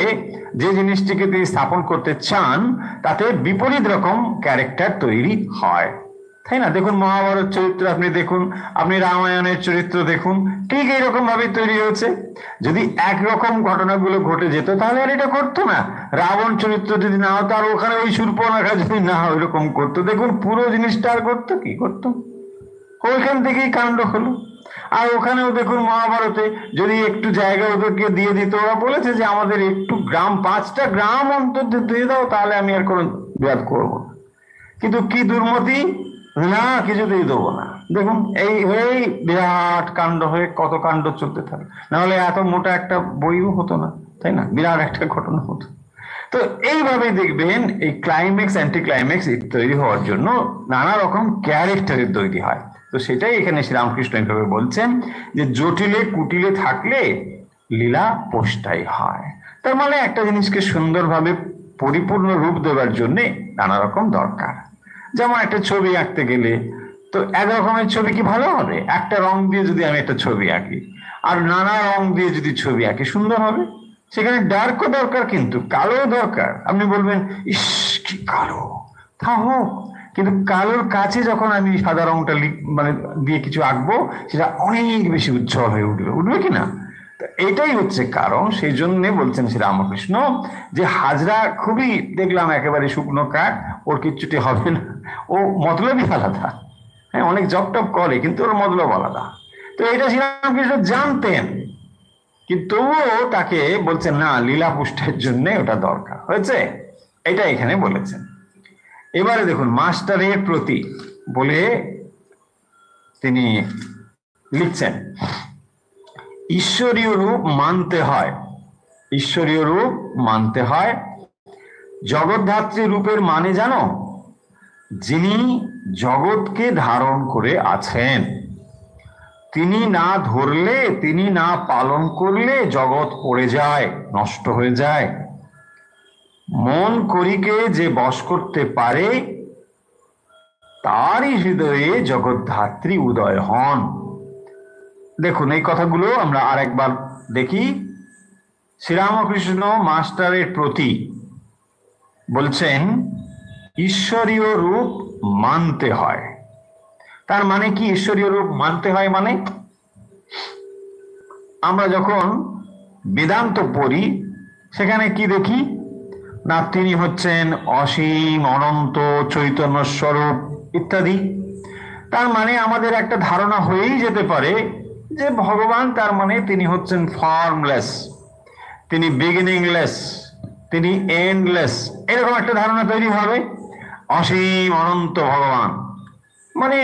যে জিনিসটিকে তিনি স্থাপন করতে চান তাতে বিপরীত রকম ক্যারেক্টার তৈরি হয়। তাই না? দেখুন মহাভারত চরিত্র আপনি দেখুন, আপনি রামায়ণের চরিত্র দেখুন, ঠিক এইরকম ভাবে তৈরি হয়েছে। যদি একরকম ঘটনাগুলো ঘটে যেত তাহলে আর এটা করতো না। রাবণ চরিত্র যদি না হতো, আর ওখানে ওই শূর্পণখা যদি না ওইরকম করতো, দেখুন পুরো জিনিসটা আর করতো কি? করতো ওইখান থেকেই কাণ্ড হলো। আর ওখানেও দেখুন মহাভারতে যদি একটু জায়গা ওদেরকে দিয়ে দিত, ওরা বলেছে যে আমাদের একটু গ্রাম, 5টা গ্রাম অন্তত দিয়ে দাও, তাহলে আমি আর কোনো বিবাদ করবো না। কিন্তু কি দুর্মতি, না কিছুতেই দেবো না। দেখুন এই হয়েই বিরাট কাণ্ড হয়ে কত কাণ্ড চলতে থাকে, নাহলে এত মোটা একটা বইও হতো না, তাই না? বিরাট একটা ঘটনা হতো। তো এইভাবে দেখবেন এই ক্লাইম্যাক্স অ্যান্টি ক্লাইম্যাক্স তৈরি হওয়ার জন্য নানা রকম ক্যারেক্টারের তৈরি হয়। তো সেটাই এখানে শ্রীরামকৃষ্ণ এইভাবে বলছেন যে জটিলে কুটিলে থাকলে লীলা পোষ্টাই হয়। তার মানে একটা জিনিসকে সুন্দরভাবে পরিপূর্ণ রূপ দেওয়ার জন্য নানা রকম দরকার। যেমন একটা ছবি আঁকতে গেলে তো এক রকমের ছবি কি ভালো হবে? একটা রং দিয়ে যদি আমি একটা ছবি আঁকি আর নানা রং দিয়ে যদি ছবি আঁকি, সুন্দর হবে? সেখানে ডার্কও দরকার, কিন্তু কালো দরকার। আপনি বলবেন ইস কি কালো, তা হোক, কিন্তু কালোর কাছে যখন আমি সাদা রংটা মানে দিয়ে কিছু আঁকবো, সেটা অনেক বেশি উজ্জ্বল হয়ে উঠবে, উঠবে কিনা? এটাই হচ্ছে কারণ। সেই জন্য বলছেন শ্রী রামকৃষ্ণ যে হাজরা খুবই দেখলাম একেবারে শুকনো কাঠ, ওর কিচ্ছুটি হবে না, ও মতলবই আলাদা। হ্যাঁ, অনেক জব টপ করে কিন্তু ওর মতলব আলাদা। তো এটা শ্রী রামকৃষ্ণ জানতেন, কিন্তু তবুও তাকে বলছেন না, লীলা পুষ্টের জন্য ওটা দরকার হয়েছে, এটা এখানে বলেছেন। এবারে দেখুন মাস্টারের প্রতি বলে তিনি লিখছেন, ঈশ্বরীয় রূপ মানতে হয়, ঈশ্বরীয় রূপ মানতে হয়। জগৎধাত্রী রূপের মানে জানো? যিনি জগৎকে ধারণ করে আছেন, তিনি না ধরলে, তিনি না পালন করলে জগৎ পড়ে যায়, নষ্ট হয়ে যায়। মন করিকে যে বশ করতে পারে, তারই হৃদয়ে জগৎধাত্রী উদয় হন। দেখুন এই কথাগুলো আমরা আরেকবার দেখি। শ্রীরামকৃষ্ণ মাস্টারের প্রতি বলছেন ঈশ্বরীয় রূপ মানতে হয়। তার মানে কি ঈশ্বরীয় রূপ মানতে হয়? মানে আমরা যখন বেদান্ত পড়ি সেখানে কি দেখি না, তিনি হচ্ছেন অসীম অনন্ত চৈতন্য স্বরূপ ইত্যাদি। তার মানে আমাদের একটা ধারণা হয়েই যেতে পারে যে ভগবান, তার মানে তিনি হচ্ছেন ফর্মলেস, তিনি বিগিনিংলেস, তিনি এন্ডলেস, এরকম একটা ধারণা তৈরি হবে। অসীম অনন্ত ভগবান মানে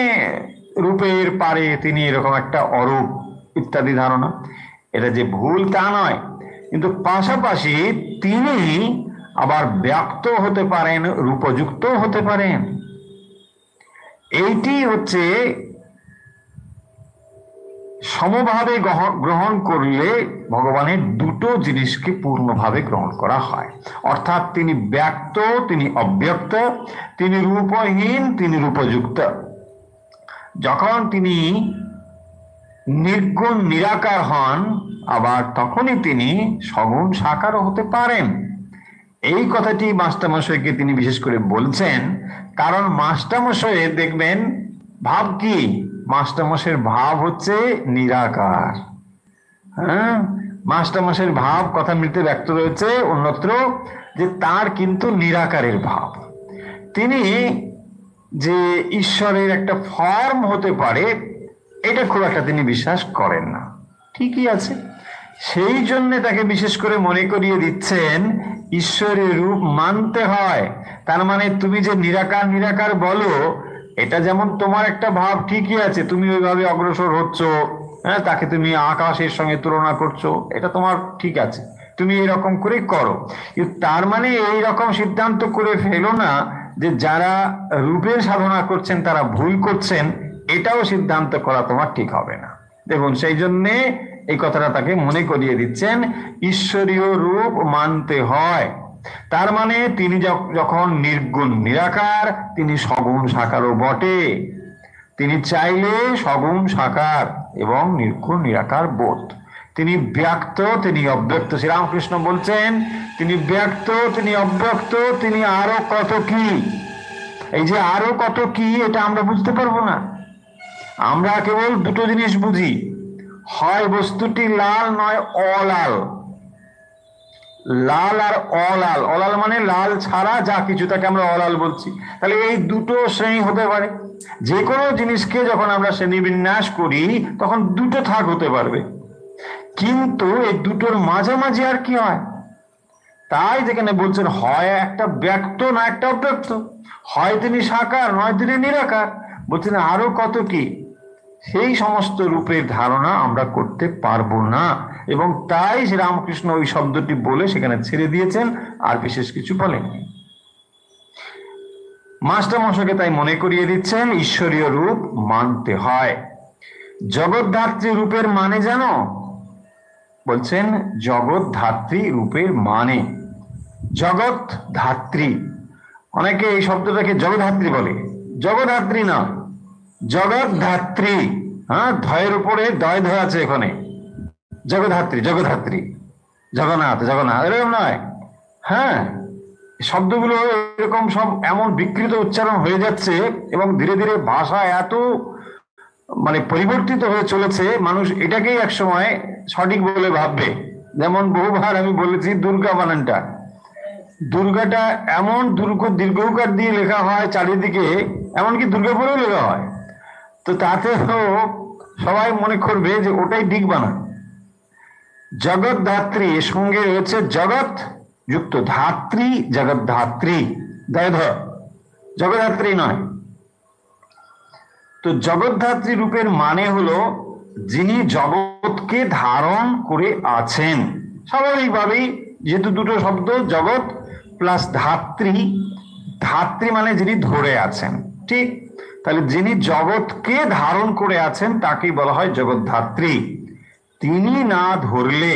রূপের পারে তিনি এরকম একটা অরূপ ইত্যাদি ধারণা। এটা যে ভুল তা নয়, কিন্তু পাশাপাশি তিনি আবার ব্যক্ত হতে পারেন, রূপযুক্ত হতে পারেন। এইটি হচ্ছে সমভাবে গ্রহণ করলে ভগবানের দুটো জিনিসকে পূর্ণভাবে গ্রহণ করা হয়। অর্থাৎ তিনি ব্যক্ত, তিনি অব্যক্ত, তিনি রূপহীন, তিনি রূপযুক্ত। যখন তিনি নির্গুণ নিরাকার হন, আবার তখনই তিনি সগুণ সাকারও হতে পারেন। এই কথাটি মাস্টারমশাইকে তিনি বিশেষ করে বলছেন, কারণ মাস্টারমশাই দেখবেন ভাব কি, মাস্টারমশাইয়ের ভাব হচ্ছে নিরাকার। হ্যাঁ, মাস্টারমশাইয়ের ভাব কথা মৃতে ব্যক্ত রয়েছে অন্যত্র, যে তার কিন্তু নিরাকারের ভাব। তিনি যে ঈশ্বরের একটা ফর্ম হতে পারে এটা খুব একটা তিনি বিশ্বাস করেন না। ঠিকই আছে, সেই জন্য তাকে বিশেষ করে মনে করিয়ে দিচ্ছেন ঈশ্বরের রূপ মানতে হয়। তার মানে তুমি যে নিরাকার নিরাকার বলো, এটা যেমন তোমার একটা ভাব ঠিকই আছে, তুমি ওইভাবে অগ্রসর হচ্ছ, হ্যাঁ, তাকে তুমি আকাশের সঙ্গে তুলনা করছো, এটা তোমার ঠিক আছে, তুমি এরকম করে করো। কিন্তু তার মানে এই রকম সিদ্ধান্ত করে ফেলো না যে যারা রূপের সাধনা করছেন তারা ভুল করছেন, এটাও সিদ্ধান্ত করা তোমার ঠিক হবে না। দেখুন সেই জন্যে এই কথাটা তাকে মনে করিয়ে দিচ্ছেন, ঈশ্বরীয় রূপ মানতে হয়। তার মানে তিনি যখন নির্গুণ নিরাকার, তিনি সগুণ সাকারও বটে। তিনি চাইলে সগুণ সাকার এবং নির্গুণ নিরাকার বোধ। তিনি ব্যক্ত, তিনি অব্যক্ত। শ্রীরামকৃষ্ণ বলছেন তিনি ব্যক্ত, তিনি অব্যক্ত, তিনি আরো কত কি। এই যে আরো কত কি, এটা আমরা বুঝতে পারবো না। আমরা কেবল দুটো জিনিস বুঝি, হয় বস্তুটি লাল নয় অলাল। লাল আর অলাল, অলাল মানে লাল ছাড়া যা কিছু, তাকে আমরা অলাল বলছি। তাহলে এই দুটো শ্রেণী হতে পারে। যে কোনো জিনিসকে যখন আমরা শ্রেণীবিন্যাস করি তখন দুটো থাক হতে পারবে, কিন্তু এই দুটোর মাঝামাঝি আর কি হয়? তাই যেখানে বলছেন হয় একটা ব্যক্ত না একটা অব্যক্ত, হয় তিনি সাকার নয় তিনি নিরাকার, বলছেন আরো কত কি, সেই সমস্ত রূপের ধারণা আমরা করতে পারবো না। এবং তাই শ্রীরামকৃষ্ণ ওই শব্দটি বলে সেখানে ছেড়ে দিয়েছেন, আর বিশেষ কিছু বলেননি। মাস্টারমশাইকে তাই মনে করিয়ে দিচ্ছেন ঈশ্বরীয় রূপ মানতে হয়। জগৎধাত্রী রূপের মানে জানো? বলছেন জগৎধাত্রী রূপের মানে, জগৎ ধাত্রী, অনেকে এই শব্দটাকে জগদ্ধাত্রী বলে, জগদ্ধাত্রী না, জগৎধাত্রী। হ্যাঁ, ধয়ের উপরে দয় ধয় আছে এখানে, জগদ্ধাত্রী, জগদ্ধাত্রী, জগন্নাথ, জগন্নাথ, এরকম নয়। হ্যাঁ, শব্দগুলো এরকম সব এমন বিকৃত উচ্চারণ হয়ে যাচ্ছে এবং ধীরে ধীরে ভাষা এত মানে পরিবর্তিত হয়ে চলেছে, মানুষ এটাকেই এক সময় সঠিক বলে ভাববে। যেমন বহুবার আমি বলেছি দুর্গা বানানটা, দুর্গাটা এমন দীর্ঘকার দিয়ে লেখা হয় চারিদিকে, এমনকি দুর্গাপুরেও লেখা হয়, তো তাতেও সবাই মনে করবে যে ওটাই ঠিক বানান। জগৎধাত্রী এর সঙ্গে রয়েছে জগৎ যুক্ত ধাত্রী, জগৎধাত্রী, দয় ধ, জগদ্ধাত্রী নয়। তো জগৎধাত্রী রূপের মানে হলো যিনি জগৎকে ধারণ করে আছেন। স্বাভাবিকভাবেই যেহেতু দুটো শব্দ, জগৎ প্লাস ধাত্রী, ধাত্রী মানে যিনি ধরে আছেন, ঠিক? তাহলে যিনি জগৎকে ধারণ করে আছেন তাকেই বলা হয় জগৎধাত্রী। তিনি না ধরলে,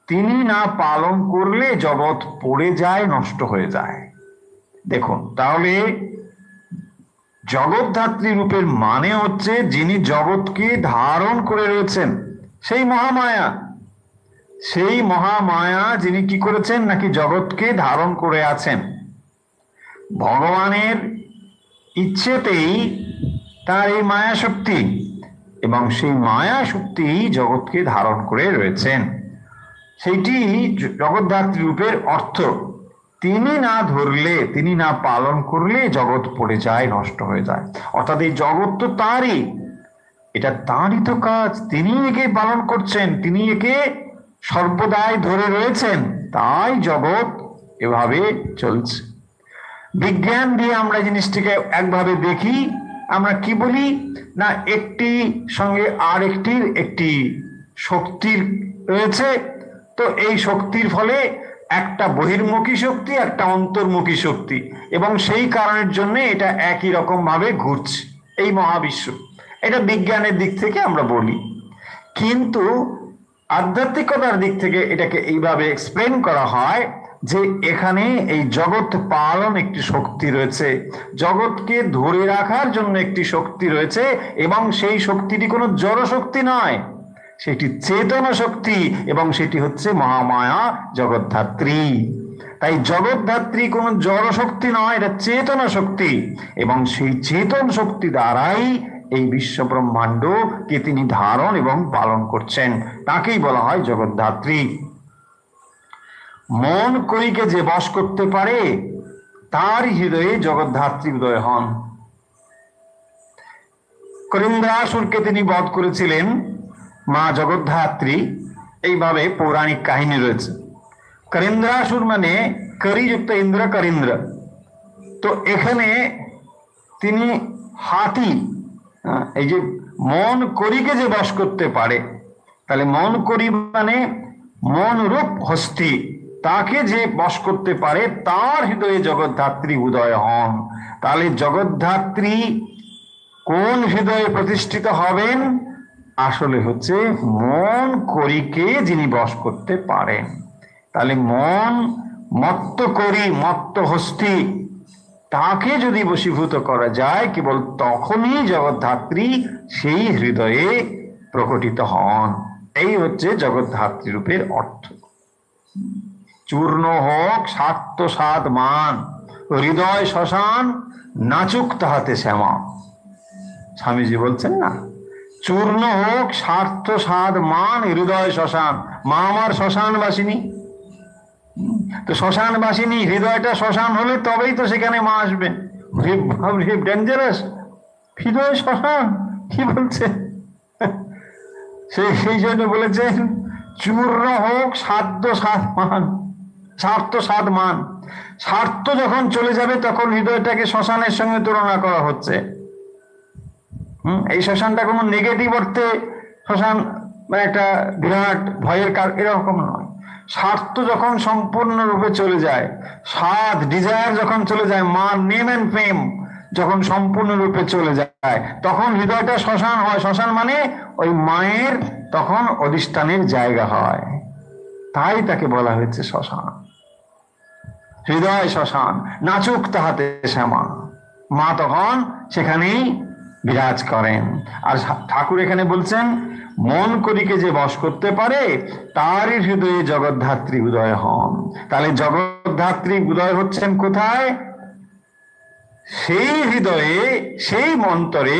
তিনি না পালন করলে জগৎ পড়ে যায়, নষ্ট হয়ে যায়। দেখুন, তাহলে জগৎধাত্রী রূপের মানে হচ্ছে যিনি জগৎকে ধারণ করে রয়েছেন, সেই মহামায়া। সেই মহামায়া যিনি কি করেছেন, নাকি জগৎকে ধারণ করে আছেন। ভগবানের ইচ্ছেতেই তার এই মায়া শক্তি, এবং সেই মায়া শক্তি জগৎকে ধারণ করে রয়েছেন, সেইটি জগৎধাত্রী রূপের অর্থ। তিনি না ধরলে, তিনি না পালন করলে জগৎ পড়ে যায়, নষ্ট হয়ে যায়। অর্থাৎ এই জগৎ তো তারই, এটা তারই তো কাজ, তিনি একে পালন করছেন, তিনি একে সর্বদাই ধরে রয়েছেন, তাই জগৎ এভাবে চলছে। বিজ্ঞান দিয়ে আমরা জিনিসটিকে একভাবে দেখি, আমরা কি বলি না, একটি সঙ্গে আর একটি শক্তির রয়েছে, তো এই শক্তির ফলে একটা বহির্মুখী শক্তি, একটা অন্তর্মুখী শক্তি, এবং সেই কারণের জন্য এটা একই রকম ভাবে ঘুরছে এই মহাবিশ্ব। এটা বিজ্ঞানের দিক থেকে আমরা বলি, কিন্তু আধ্যাত্মিকতার দিক থেকে এটাকে এইভাবে এক্সপ্লেন করা হয় যে এখানে এই জগৎ পালন একটি শক্তি রয়েছে, জগৎকে ধরে রাখার জন্য একটি শক্তি রয়েছে, এবং সেই শক্তিটি কোনো জড় শক্তি নয়, সেটি চেতনা শক্তি, এবং সেটি হচ্ছে মহামায়া জগৎধাত্রী। তাই জগৎধাত্রী কোনো জড় শক্তি নয়, এটা চেতনা শক্তি, এবং সেই চেতন শক্তি দ্বারাই এই বিশ্ব ব্রহ্মাণ্ডকে তিনি ধারণ এবং পালন করছেন, তাকেই বলা হয় জগৎধাত্রী। মন করিকে যে বশ করতে পারে তার হৃদয়ে জগৎধাত্রী উদয় হন। করিন্দ্রাসুরকে তিনি বধ করেছিলেন মা জগৎধাত্রী, এইভাবে পৌরাণিক কাহিনী রয়েছে। করিন্দ্রাসুর মানে করিযুক্ত ইন্দ্র, করিন্দ্র। তো এখানে তিনি হাতি, এই যে মন করিকে যে বশ করতে পারে, তাহলে মন করি মানে মন রূপ হস্তি, তাকে যে বশ করতে পারে তার হৃদয়ে জগৎধাত্রী উদয় হন। তাহলে জগৎধাত্রী কোন হৃদয়ে প্রতিষ্ঠিত হবেন? আসলে হচ্ছে মন করিকে যিনি বশ করতে পারেন। তাহলে মন মত্ত করি, মত্ত হস্তি, তাকে যদি বশীভূত করা যায় কেবল তখনই জগৎধাত্রী সেই হৃদয়ে প্রকটিত হন। এই হচ্ছে জগৎধাত্রী রূপের অর্থ। চূর্ণ হোক স্বার্থ সাধ মান, হৃদয় শ্মশান নাচুক তাহাতে শ্যামা। স্বামীজি বলছেন না, চূর্ণ হোক স্বার্থ সাধ মান হৃদয় শ্মশান। মা আমার শ্মশান বাসিনী, তো শ্মশান বাসিনী হৃদয়টা শ্মশান হলে তবেই তো সেখানে মা আসবেন। ডেঞ্জারাস, হৃদয় শ্মশান কি বলছে? সেই জন্য বলেছেন চূর্ণ হোক সাধ্য সাধ মান, স্বার্থ সাধ মান। স্বার্থ যখন চলে যাবে তখন হৃদয়টাকে শ্মশানের সঙ্গে তুলনা করা হচ্ছে। এই শ্মশানটা কোনো নেগেটিভ অর্থে শ্মশান মানে একটা বিরাট ভয়ের এরকম নয়। স্বার্থ যখন সম্পূর্ণরূপে চলে যায়, স্বাদ ডিজায়ার যখন চলে যায়, মান নেম এন্ড ফেম যখন সম্পূর্ণরূপে চলে যায়, তখন হৃদয়টা শ্মশান হয়। শ্মশান মানে ওই মায়ের তখন অধিষ্ঠানের জায়গা হয়, তাই তাকে বলা হয়েছে শ্মশান। হৃদয় শ্মশান, নাচুক তাহাতে শ্যামা। মা তখন সেখানেই বিরাজ করেন। আর ঠাকুর এখানে বলছেন মন করিকে যে বশ করতে পারে তারই হৃদয়ে জগদ্ধাত্রী উদয় হন। তাহলে জগদ্ধাত্রী উদয় হচ্ছেন কোথায়? সেই হৃদয়ে, সেই মন্তরে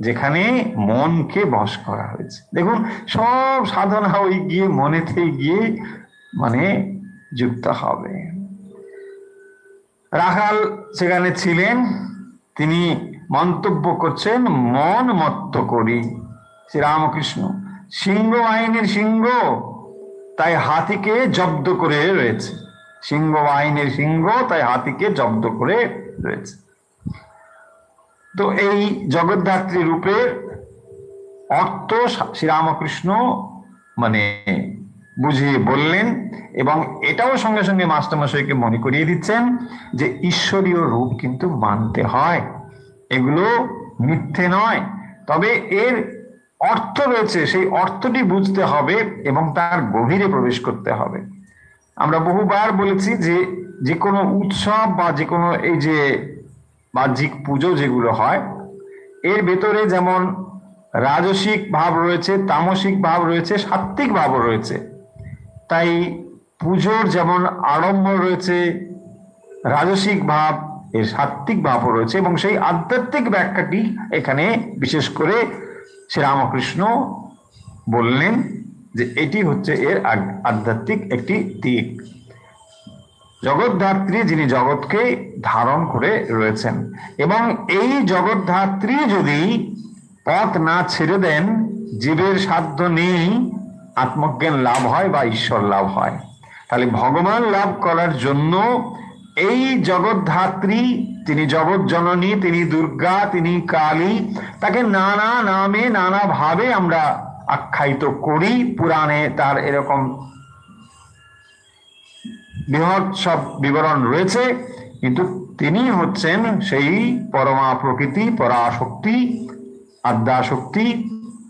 যেখানে মনকে বশ করা হয়েছে। দেখুন সব সাধনা ওই গিয়ে মনেতে গিয়ে মানে যুক্ত হবে। রাখাল সেখানে ছিলেন, তিনি মন্তব্য করছেন মন মত্ত করি। শ্রীরামকৃষ্ণ সিংহ বাহিনীর সিংহ, তাই হাতিকে জব্দ করে রয়েছে। সিংহ বাহিনীর সিংহ, তাই হাতিকে জব্দ করে রয়েছে। তো এই জগদ্ধাত্রী রূপের অর্থ শ্রীরামকৃষ্ণ মানে বুঝিয়ে বললেন, এবং এটাও সঙ্গে সঙ্গে মাস্টারমশাইকে মনে করিয়ে দিচ্ছেন যে ঈশ্বরীয় রূপ কিন্তু মানতে হয়, এগুলো মিথ্যে নয়। তবে এর অর্থ রয়েছে, সেই অর্থটি বুঝতে হবে এবং তার গভীরে প্রবেশ করতে হবে। আমরা বহুবার বলেছি যে যে কোনো উৎসব বা যে কোনো এই যে বাহ্যিক পুজো যেগুলো হয়, এর ভেতরে যেমন রাজসিক ভাব রয়েছে, তামসিক ভাব রয়েছে, সাত্ত্বিক ভাবও রয়েছে। তাই পুজোর যেমন আড়ম্বর রয়েছে রাজসিক ভাব, এর সাত্ত্বিক ভাবও রয়েছে, এবং সেই আধ্যাত্মিক ব্যাখ্যাটি এখানে বিশেষ করে শ্রীরামকৃষ্ণ বললেন যে এটি হচ্ছে এর আধ্যাত্মিক একটি দিক। জগদ্ধাত্রী যিনি জগৎকে ধারণ করে রয়েছেন, এবং এই জগদ্ধাত্রী যদি পথ না ছেড়ে দেন, জীবের সাধ্য নেই আত্মজ্ঞান লাভ হয় বা ঈশ্বর লাভ হয়। তাহলে ভগবান লাভ করার জন্য এই জগদ্ধাত্রী, তিনি জগৎ জননী, তিনি দুর্গা, তিনি কালী, তাকে নানা নামে নানা ভাবে আমরা আখ্যায়িত করি। পুরাণে তার এরকম বৃহৎ সব বিবরণ রয়েছে, কিন্তু তিনি হচ্ছেন সেই পরমা প্রকৃতি, পরাশক্তি, আদ্যাশক্তি।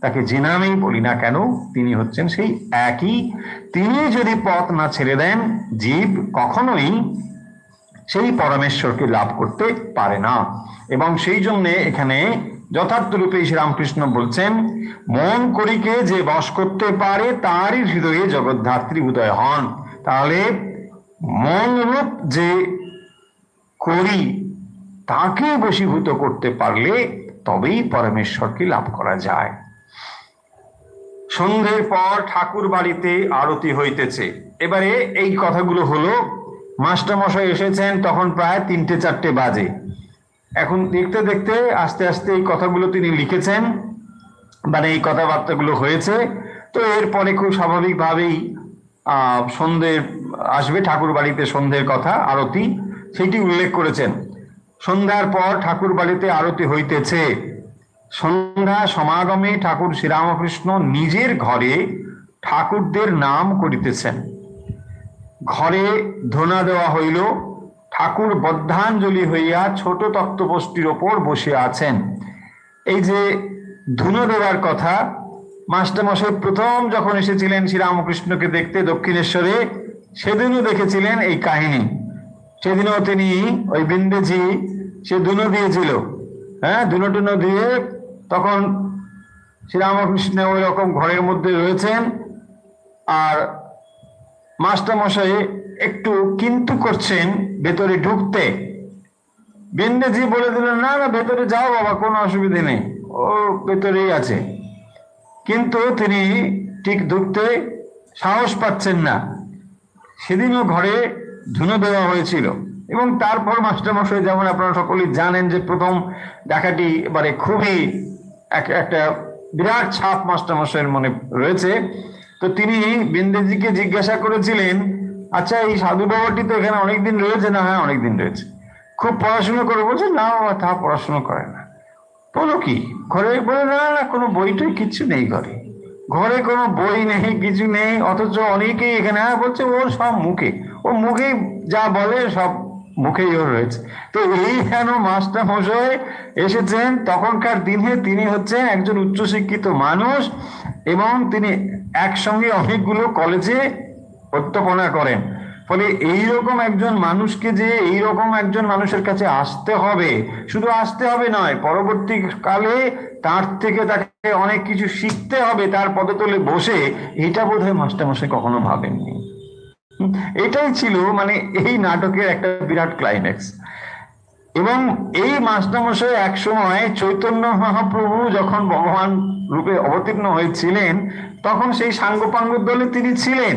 তাকে যে নামেই বলি না কেন, তিনি হচ্ছেন সেই একই। তিনি যদি পথ না ছেড়ে দেন, জীব কখনোই সেই পরমেশ্বরকে লাভ করতে পারে না। এবং সেই জন্য এখানে যথার্থ রূপে শ্রীরামকৃষ্ণ বলছেন মন করিকে যে বশ করতে পারে তারই হৃদয়ে জগদ্ধাত্রী উদয় হন। তাহলে মন রূপ যে করি তাকে বশীভূত করতে পারলে তবেই পরমেশ্বরকে লাভ করা যায়। সন্ধ্যের পর ঠাকুর বাড়িতে আরতি হইতেছে। এবারে এই কথাগুলো হলো, মাস্টারমশাই এসেছেন তখন প্রায় 3-4 বাজে। এখন দেখতে দেখতে আস্তে আস্তে এই কথাগুলো তিনি লিখেছেন, মানে এই কথাবার্তাগুলো হয়েছে। তো এরপরে খুব স্বাভাবিকভাবেই সন্ধ্যে আসবে, ঠাকুর বাড়িতে সন্ধ্যের কথা, আরতি, সেটি উল্লেখ করেছেন। সন্ধ্যার পর ঠাকুর বাড়িতে আরতি হইতেছে। সন্ধ্যা সমাগমে ঠাকুর শ্রীরামকৃষ্ণ নিজের ঘরে ঠাকুরদের নাম করিতেছেন। ঘরে ধূনা দেওয়া হইল। ঠাকুর বদ্ধাঞ্জলি হইয়া ছোট তক্তপোষ্টির ওপর বসে আছেন। এই যে ধূনা দেওয়ার কথা, মাস্টারমশাই প্রথম যখন এসেছিলেন শ্রীরামকৃষ্ণকে দেখতে দক্ষিণেশ্বরে, সেদিনও দেখেছিলেন এই কাহিনী। সেদিনও তিনি ওই বৃন্দেজি সে ধুনো দিয়েছিল, হ্যাঁ, ধুনো টুনো দিয়ে তখন শ্রীরামকৃষ্ণ ওই রকম ঘরের মধ্যে রয়েছেন। আর মাস্টারমশাই একটু কিন্তু করছেন ভেতরে ঢুকতে, বিন্দেজি বলে দিলেন, না না ভেতরে যাও বাবা, কোনো অসুবিধে নেই, ও ভেতরেই আছে। কিন্তু তিনি ঠিক ঢুকতে সাহস পাচ্ছেন না। সেদিনও ঘরে ধুনো দেওয়া হয়েছিল, এবং তারপর মাস্টারমশাই, যেমন আপনারা সকলেই জানেন যে প্রথম দেখাটি এবারে খুবই একটা বিরাট ছাপ মাস্টারমশাইয়ের মনে রয়েছে। তো তিনি বিন্দেজিকে জিজ্ঞাসা করেছিলেন, আচ্ছা এই সাধু বাবাটি তো এখানে অনেকদিন রয়েছে? না, হ্যাঁ অনেকদিন রয়েছে। খুব পড়াশুনো করে? বলছে না বাবা, তা পড়াশুনো করে না। বলো কি ঘরে? বলে না না, কোনো বইটই কিচ্ছু নেই ঘরে, ঘরে কোনো বই নেই, কিছু নেই। অথচ অনেকেই এখানে, হ্যাঁ বলছে ওর সব মুখে, ও মুখেই যা বলে সব মুখেই ওর রয়েছে। তো এই কেন মাস্টার মশাই এসেছেন তখনকার দিনে, তিনি হচ্ছেন একজন উচ্চশিক্ষিত মানুষ, এবং তিনি একসঙ্গে অনেকগুলো কলেজে অধ্যাপনা করেন। ফলে এইরকম একজন মানুষকে যে এইরকম একজন মানুষের কাছে আসতে হবে, শুধু আসতে হবে নয়, পরবর্তীকালে তার থেকে তাকে অনেক কিছু শিখতে হবে তার পদতলে বসে, এটা বোধহয় মাস্টারমশাই কখনো ভাবেননি। এটাই ছিল মানে এই নাটকের একটা বিরাট ক্লাইম্যাক্স। এবং এই মাস্টারমশাই এক সময় চৈতন্য মহাপ্রভু যখন ভগবান রূপে অবতীর্ণ হয়েছিলেন, তখন সেই সাঙ্গপাঙ্গ দলে তিনি ছিলেন,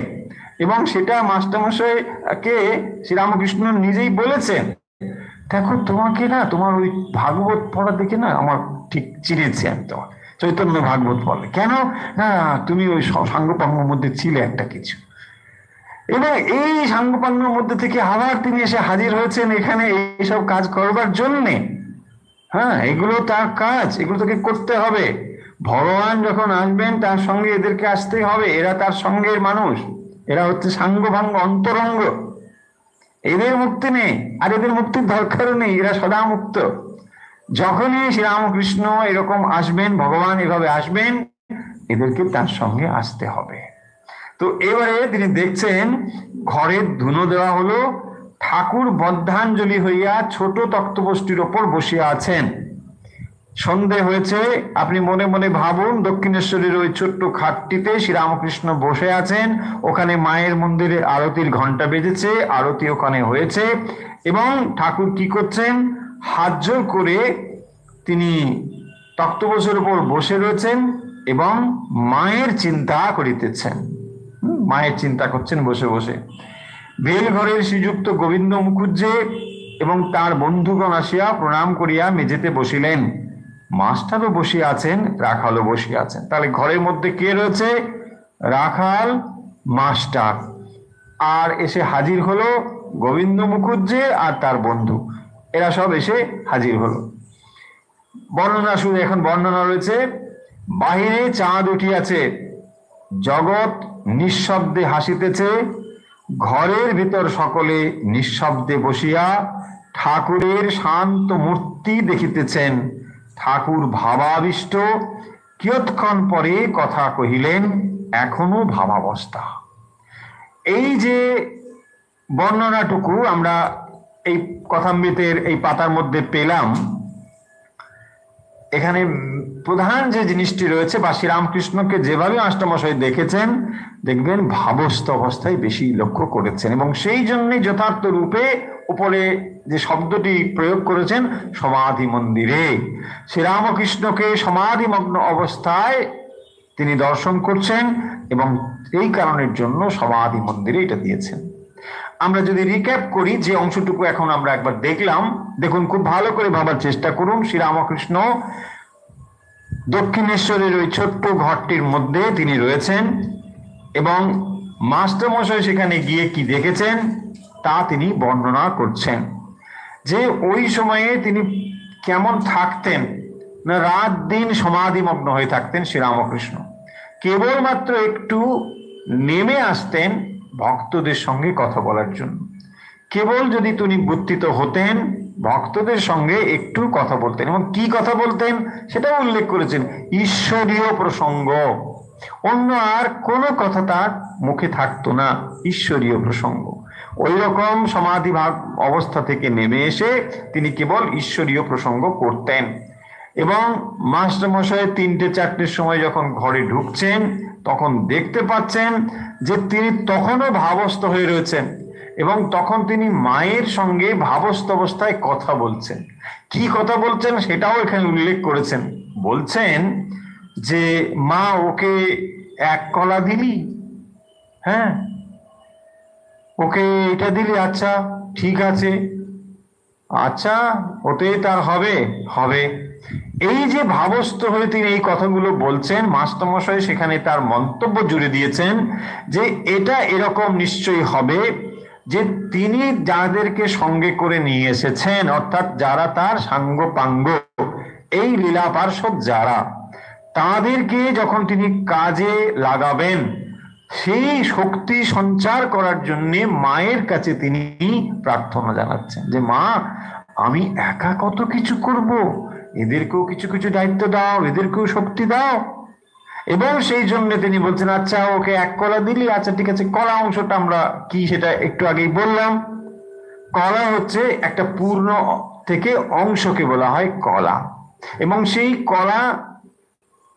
এবং সেটা মাস্টারমশাইকে শ্রীরামকৃষ্ণ নিজেই বলেছেন, দেখো তোমাকে না, তোমার ওই ভাগবত পড়া দেখে না আমার ঠিক চিনেছি আমি তোমার, চৈতন্য ভাগবত পড়লে। কেন? না তুমি ওই সাঙ্গপাঙ্গের মধ্যে ছিলে একটা কিছু। এবং এই সাঙ্গপাঙ্গের মধ্যে থেকে আবার তিনি এসে হাজির হয়েছেন এখানে এইসব কাজ করবার জন্যে। হ্যাঁ, এগুলো তার কাজ, এগুলো তোকে করতে হবে। ভগবান যখন আসবেন তার সঙ্গে এদেরকে আসতেই হবে, এরা তার সঙ্গের মানুষ, এরা হচ্ছে সাঙ্গভাঙ্গ অন্তরঙ্গ, এদের মুক্তি নেই, আর এদের মুক্তির দরকারও নেই, এরা সদা মুক্ত। যখনই শ্রীরামকৃষ্ণ এরকম আসবেন, ভগবান এভাবে আসবেন, এদেরকে তার সঙ্গে আসতে হবে। তো এবারে তিনি দেখছেন ঘরের ধুনো দেওয়া হলো, ঠাকুর বদ্ধাঞ্জলি হইয়া ছোট তক্তপোষ্টির ওপর বসিয়া আছেন। সন্ধে হয়েছে, আপনি মনে মনে ভাবুন দক্ষিণেশ্বরের ওই ছোট্ট খাটটিতে শ্রীরামকৃষ্ণ বসে আছেন, ওখানে মায়ের মন্দিরে আরতির ঘন্টা বেজেছে, আরতি ওখানে হয়েছে, এবং ঠাকুর কি করছেন? হাত জোর করে তিনি তক্তপোষের উপর বসে রয়েছেন এবং মায়ের চিন্তা করিতেছেন, মায়ের চিন্তা করছেন বসে বসে। বেলঘরের শ্রীযুক্ত গোবিন্দ মুখুজ্জে এবং তার বন্ধুগণ আসিয়া প্রণাম করিয়া মেঝেতে বসিলেন। মাস্টারও বসিয়া আছেন, রাখালও বসিয়া আছেন। তাহলে ঘরের মধ্যে কে রয়েছে? রাখাল, মাস্টার, আর এসে হাজির হলো গোবিন্দ মুখুজ্জে আর তার বন্ধু, এরা সব এসে হাজির হলো। বর্ণনা শুরু, এখন বর্ণনা রয়েছে। বাহিরে চাঁদ উঠিয়াছে, জগৎ নিঃশব্দে হাসিতেছে, ঘরের ভিতর সকলে নিঃশব্দে বসিয়া ঠাকুরের শান্ত মূর্তি দেখিতেছেন। ঠাকুর ভাবাবিষ্ট, কিয়ৎক্ষণ পরে কথা কহিলেন, এখনো ভাবাবস্থা। এই যে বর্ণনাটুকু আমরা এই কথামৃতের এই পাতার মধ্যে পেলাম, এখানে প্রধান যে জিনিসটি রয়েছে, বা শ্রীরামকৃষ্ণকে যেভাবে মাস্টারমশাই দেখেছেন, দেখবেন ভাবস্থ অবস্থায় বেশি লক্ষ্য করেছেন, এবং সেই জন্যই যথার্থ রূপে উপরে যে শব্দটি প্রয়োগ করেছেন, সমাধি মন্দিরে শ্রীরামকৃষ্ণকে সমাধিমগ্ন অবস্থায় তিনি দর্শন করছেন, এবং এই কারণের জন্য সমাধি মন্দিরে এটা দিয়েছেন। আমরা যদি রিক্যাপ করি যে অংশটুকু এখন আমরা একবার দেখলাম, দেখুন খুব ভালো করে ভাবার চেষ্টা করুন। শ্রীরামকৃষ্ণ দক্ষিণেশ্বরের ওই ছোট্ট ঘরটির মধ্যে তিনি রয়েছেন, এবং মাস্টারমশাই সেখানে গিয়ে কি দেখেছেন তা তিনি বর্ণনা করছেন। যে ওই সময়ে তিনি কেমন থাকতেন, না রাত দিন সমাধিমগ্ন হয়ে থাকতেন শ্রীরামকৃষ্ণ। কেবলমাত্র একটু নেমে আসতেন ভক্তদের সঙ্গে কথা বলার জন্য, কেবল যদি তিনি বুদ্ধিত হতেন ভক্তদের সঙ্গে একটু কথা বলতেন, এবং কি কথা বলতেন সেটা উল্লেখ করেছেন, ঈশ্বরীয় প্রসঙ্গ, অন্য আর কোনো কথা তার মুখে থাকতো না, ঈশ্বরীয় প্রসঙ্গ। ওই রকম সমাধি ভাব অবস্থা থেকে নেমে এসে তিনি কেবল ঈশ্বরীয় প্রসঙ্গ করতেন। এবং মাস্টারমশাই 3টে-4টের সময় যখন ঘরে ঢুকছেন, তখন দেখতে পাচ্ছেন যে তিনি তখনও ভাবস্থ হয়ে রয়েছেন, এবং তখন তিনি মায়ের সঙ্গে ভাবস্থ অবস্থায় কথা বলছেন। কি কথা বলছেন সেটাও এখানে উল্লেখ করেছেন। বলছেন যে মা ওকে এক কলা দিলি, হ্যাঁ ওকে এটা দিলি, আচ্ছা ঠিক আছে, আচ্ছা ওতেই তার হবে হবে। এই যে ভাবস্থ হয়ে তিনি এই কথাগুলো বলছেন, মাস্টারমশাই সেখানে তার মন্তব্য জুড়ে দিয়েছেন যে এটা এরকম নিশ্চয়ই হবে যে তিনি যাদেরকে সঙ্গে করে নিয়ে এসেছেন, অর্থাৎ যারা তার সাঙ্গ পাঙ্গ, এই লীলা পার্ষদ যারা, তাদেরকে যখন তিনি কাজে লাগাবেন, সেই শক্তি সঞ্চার করার জন্য মায়ের কাছে তিনি প্রার্থনা জানাচ্ছেন যে মা আমি একা কত কিছু করব, এদেরকেও কিছু কিছু দায়িত্ব দাও, এদেরকেও শক্তি দাও। এবং সেই জন্য তিনি বলছেন আচ্ছা ওকে এক কলা দিলি, আচ্ছা ঠিক আছে। কলা অংশটা আমরা কি সেটা একটু আগেই বললাম। কলা হচ্ছে একটা পূর্ণ থেকে অংশকে বলা হয় কলা, এবং সেই কলা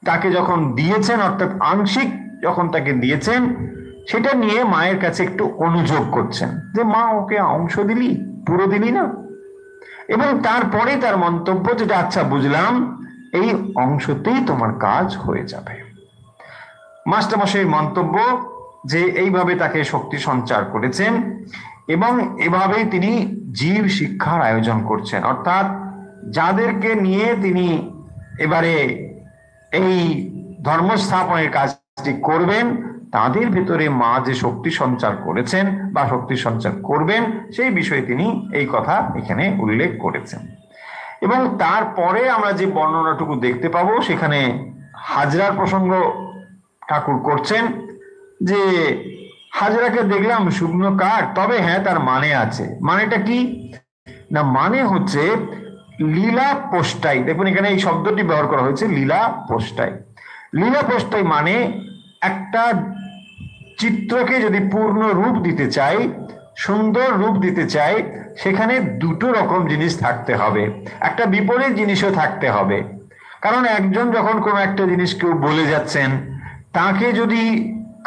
তাকে যখন দিয়েছেন, অর্থাৎ আংশিক যখন তাকে দিয়েছেন, সেটা নিয়ে মায়ের কাছে একটু অনুযোগ করছেন যে মা ওকে অংশ দিলি, পুরো দিলি না। এবং তারপরে তার মন্তব্য যেটা আচ্ছা বুঝলাম, এই অংশতেই তোমার কাজ হয়ে যাবে। মাস্টারমশাইয়ের মন্তব্য যে এইভাবে তাকে শক্তি সঞ্চার করেছেন এবং এভাবেই তিনি জীব শিক্ষার আয়োজন করছেন, অর্থাৎ যাদেরকে নিয়ে তিনি এবারে এই ধর্মস্থাপনের কাজটি করবেন, তাদের ভেতরে মা যে শক্তি সঞ্চার করেছেন বা শক্তি সঞ্চার করবেন, সেই বিষয়ে তিনি এই কথা এখানে উল্লেখ করেছেন। এবং তারপরে আমরা যে বর্ণনাটুকু দেখতে পাবো, সেখানে হাজরার প্রসঙ্গ ঠাকুর করছেন যে হাজরাকে দেখলাম শুকনো কাঠ, তবে হ্যাঁ তার মানে আছে। মানেটা কি না, মানে হচ্ছে লীলা পোষ্টাই। দেখুন এখানে এই শব্দটি ব্যবহার করা হয়েছে, লীলা পোষ্টাই। লীলা পোষ্টাই মানে একটা চিত্রকে যদি পূর্ণ রূপ দিতে চাই, সুন্দর রূপ দিতে চাই, সেখানে দুটো রকম জিনিস থাকতে হবে, একটা বিপরীত জিনিসও থাকতে হবে। কারণ একজন যখন কোনো একটা জিনিস কেউ বলে যাচ্ছেন, তাকে যদি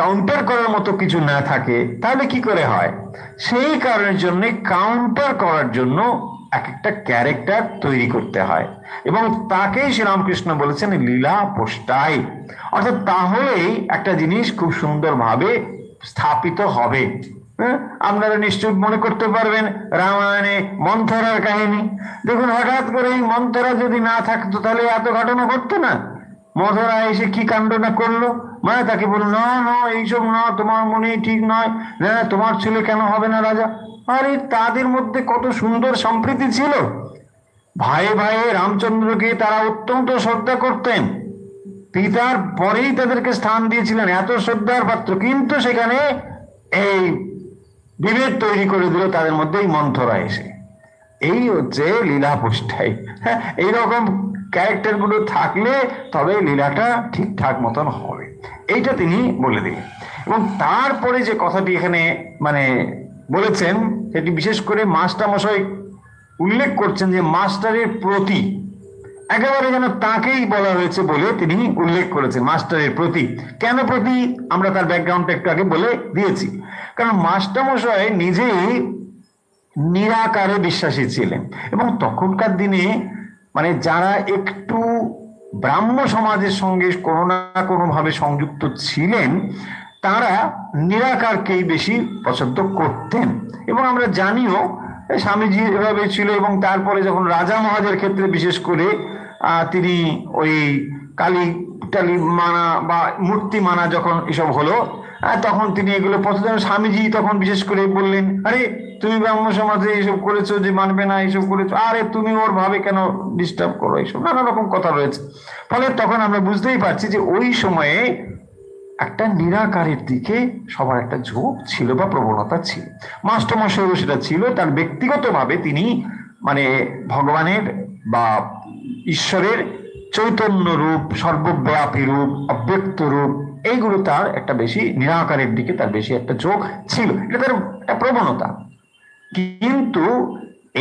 কাউন্টার করার মতো কিছু না থাকে তাহলে কি করে হয়? সেই কারণের জন্য কাউন্টার করার জন্য এক একটা ক্যারেক্টার তৈরি করতে হয়, এবং তাকেই শ্রীরামকৃষ্ণ বলেছেন লীলা পোষ্টাই। অর্থাৎ তাহলেই একটা জিনিস খুব সুন্দরভাবে স্থাপিত হবে। আপনারা নিশ্চয় মনে করতে পারবেন রামায়ণে মন্থরার কাহিনী। দেখুন হঠাৎ করে এই মন্থরা যদি না থাকতো তাহলে এত ঘটনা ঘটতো না। মন্থরা এসে কি কাণ্ড না করলো, মানে তাকে বলল না না এইসব না, তোমার মনে ঠিক নয়, না তোমার ছেলে কেন হবে না রাজা। আরে তাদের মধ্যে কত সুন্দর সম্প্রীতি ছিল, ভাই ভাই রামচন্দ্রকে তারা অত্যন্ত শ্রদ্ধা করতেন, পিতার পরেই তাদেরকে স্থান দিয়েছিলেন, এত শ্রদ্ধার পাত্র। কিন্তু সেখানে এই বিভেদ তৈরি করে দিল তাদের মধ্যে এই মন্থরা এসে। এই হচ্ছে লীলা পোষ্টাই। এইরকম ক্যারেক্টার গুলো থাকলে তবে লীলাটা ঠিকঠাক মতন হবে, এইটা তিনি বলে দিলেন। এবং তারপরে যে কথাটি এখানে মানে বলেছেন, সেটি বিশেষ করে মাস্টারমশাই উল্লেখ করছেন যে মাস্টারের প্রতি, একেবারে যেন তাকেই বলা হয়েছে বলে তিনি উল্লেখ করেছেন। মাস্টারের প্রতি, কেন প্রতি, আমরা তার ব্যাকগ্রাউন্ডটা একটু আগে বলে দিয়েছি। কারণ মাস্টারমশাই নিজেই নিরাকারে বিশ্বাসী ছিলেন, এবং তখনকার দিনে মানে যারা একটু ব্রাহ্ম সমাজের সঙ্গে কোনো না কোনো ভাবে সংযুক্ত ছিলেন, তারা নিরাকারকেই বেশি পছন্দ করতেন। এবং আমরা জানিও স্বামীজি এভাবে ছিল। এবং তারপরে যখন রাজা মহাজের ক্ষেত্রে বিশেষ করে তিনি ওই কালী টালি মানা বা মূর্তি মানা যখন এসব হলো, তখন তিনি এগুলো পছন্দ। স্বামীজি তখন বিশেষ করে বললেন, আরে তুমি ব্রাহ্ম সমাজে এইসব করেছো, যে মানবে না এইসব করেছো, আরে তুমি ওর ভাবে কেন ডিস্টার্ব করো, এইসব নানা রকম কথা রয়েছে। ফলে তখন আমরা বুঝতেই পারছি যে ওই সময়ে একটা নিরাকারের দিকে সবার একটা ঝোঁক ছিল বা প্রবণতা ছিল। মাস্টারমশাইও সেটা ছিল। তার ব্যক্তিগতভাবে তিনি মানে ভগবানের বা ঈশ্বরের চৈতন্য রূপ, সর্বব্যাপী রূপ, অব্যক্ত রূপ, এইগুলো তার একটা বেশি নিরাকারের দিকে তার বেশি একটা চোখ ছিল, এটা তার একটা প্রবণতা। কিন্তু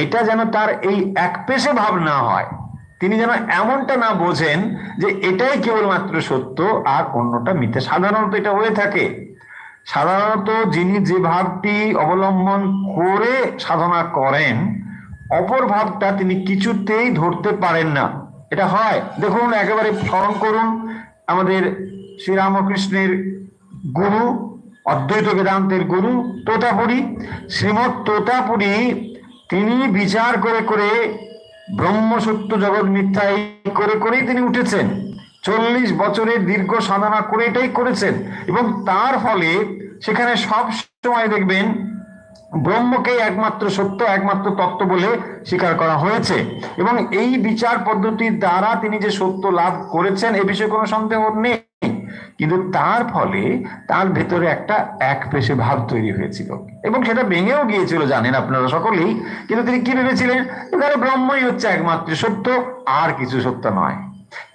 এটা যেন তার এই এক পেশে ভাব না হয়, তিনি যেন এমনটা না বোঝেন যে এটাই কেবলমাত্র সত্য আর অন্যটা মিথ্যা। সাধারণত এটা হয়ে থাকে, সাধারণত যিনি যে ভাবটি অবলম্বন করে সাধনা করেন, অপর ভাবটা তিনি কিছুতেই ধরতে পারেন না। এটা হয়, দেখুন একেবারে স্মরণ করুন আমাদের শ্রীরামকৃষ্ণের গুরু, অদ্বৈত বেদান্তের গুরু তোতাপুরী, শ্রীমৎ তোতাপুরী। তিনি বিচার করে করে ব্রহ্ম সত্য জগৎ মিথ্যা এই করে করেই তিনি উঠেছেন। 40 বছরের দীর্ঘ সাধনা করে এটাই করেছেন, এবং তার ফলে সেখানে সব সময় দেখবেন ব্রহ্মকে একমাত্র সত্য, একমাত্র তত্ত্ব বলে স্বীকার করা হয়েছে। এবং এই বিচার পদ্ধতির দ্বারা তিনি যে সত্য লাভ করেছেন এ বিষয়ে কোনো সন্দেহ নেই। কিন্তু তার ফলে তার ভেতরে একটা এক পেশে ভাব তৈরি হয়েছিল, এবং সেটা ভেঙেও গিয়েছিল, জানেন আপনারা সকলেই। কিন্তু তিনি কি ভেবেছিলেন? তাহলে ব্রহ্মই হচ্ছে একমাত্র সত্য, আর কিছু সত্য নয়।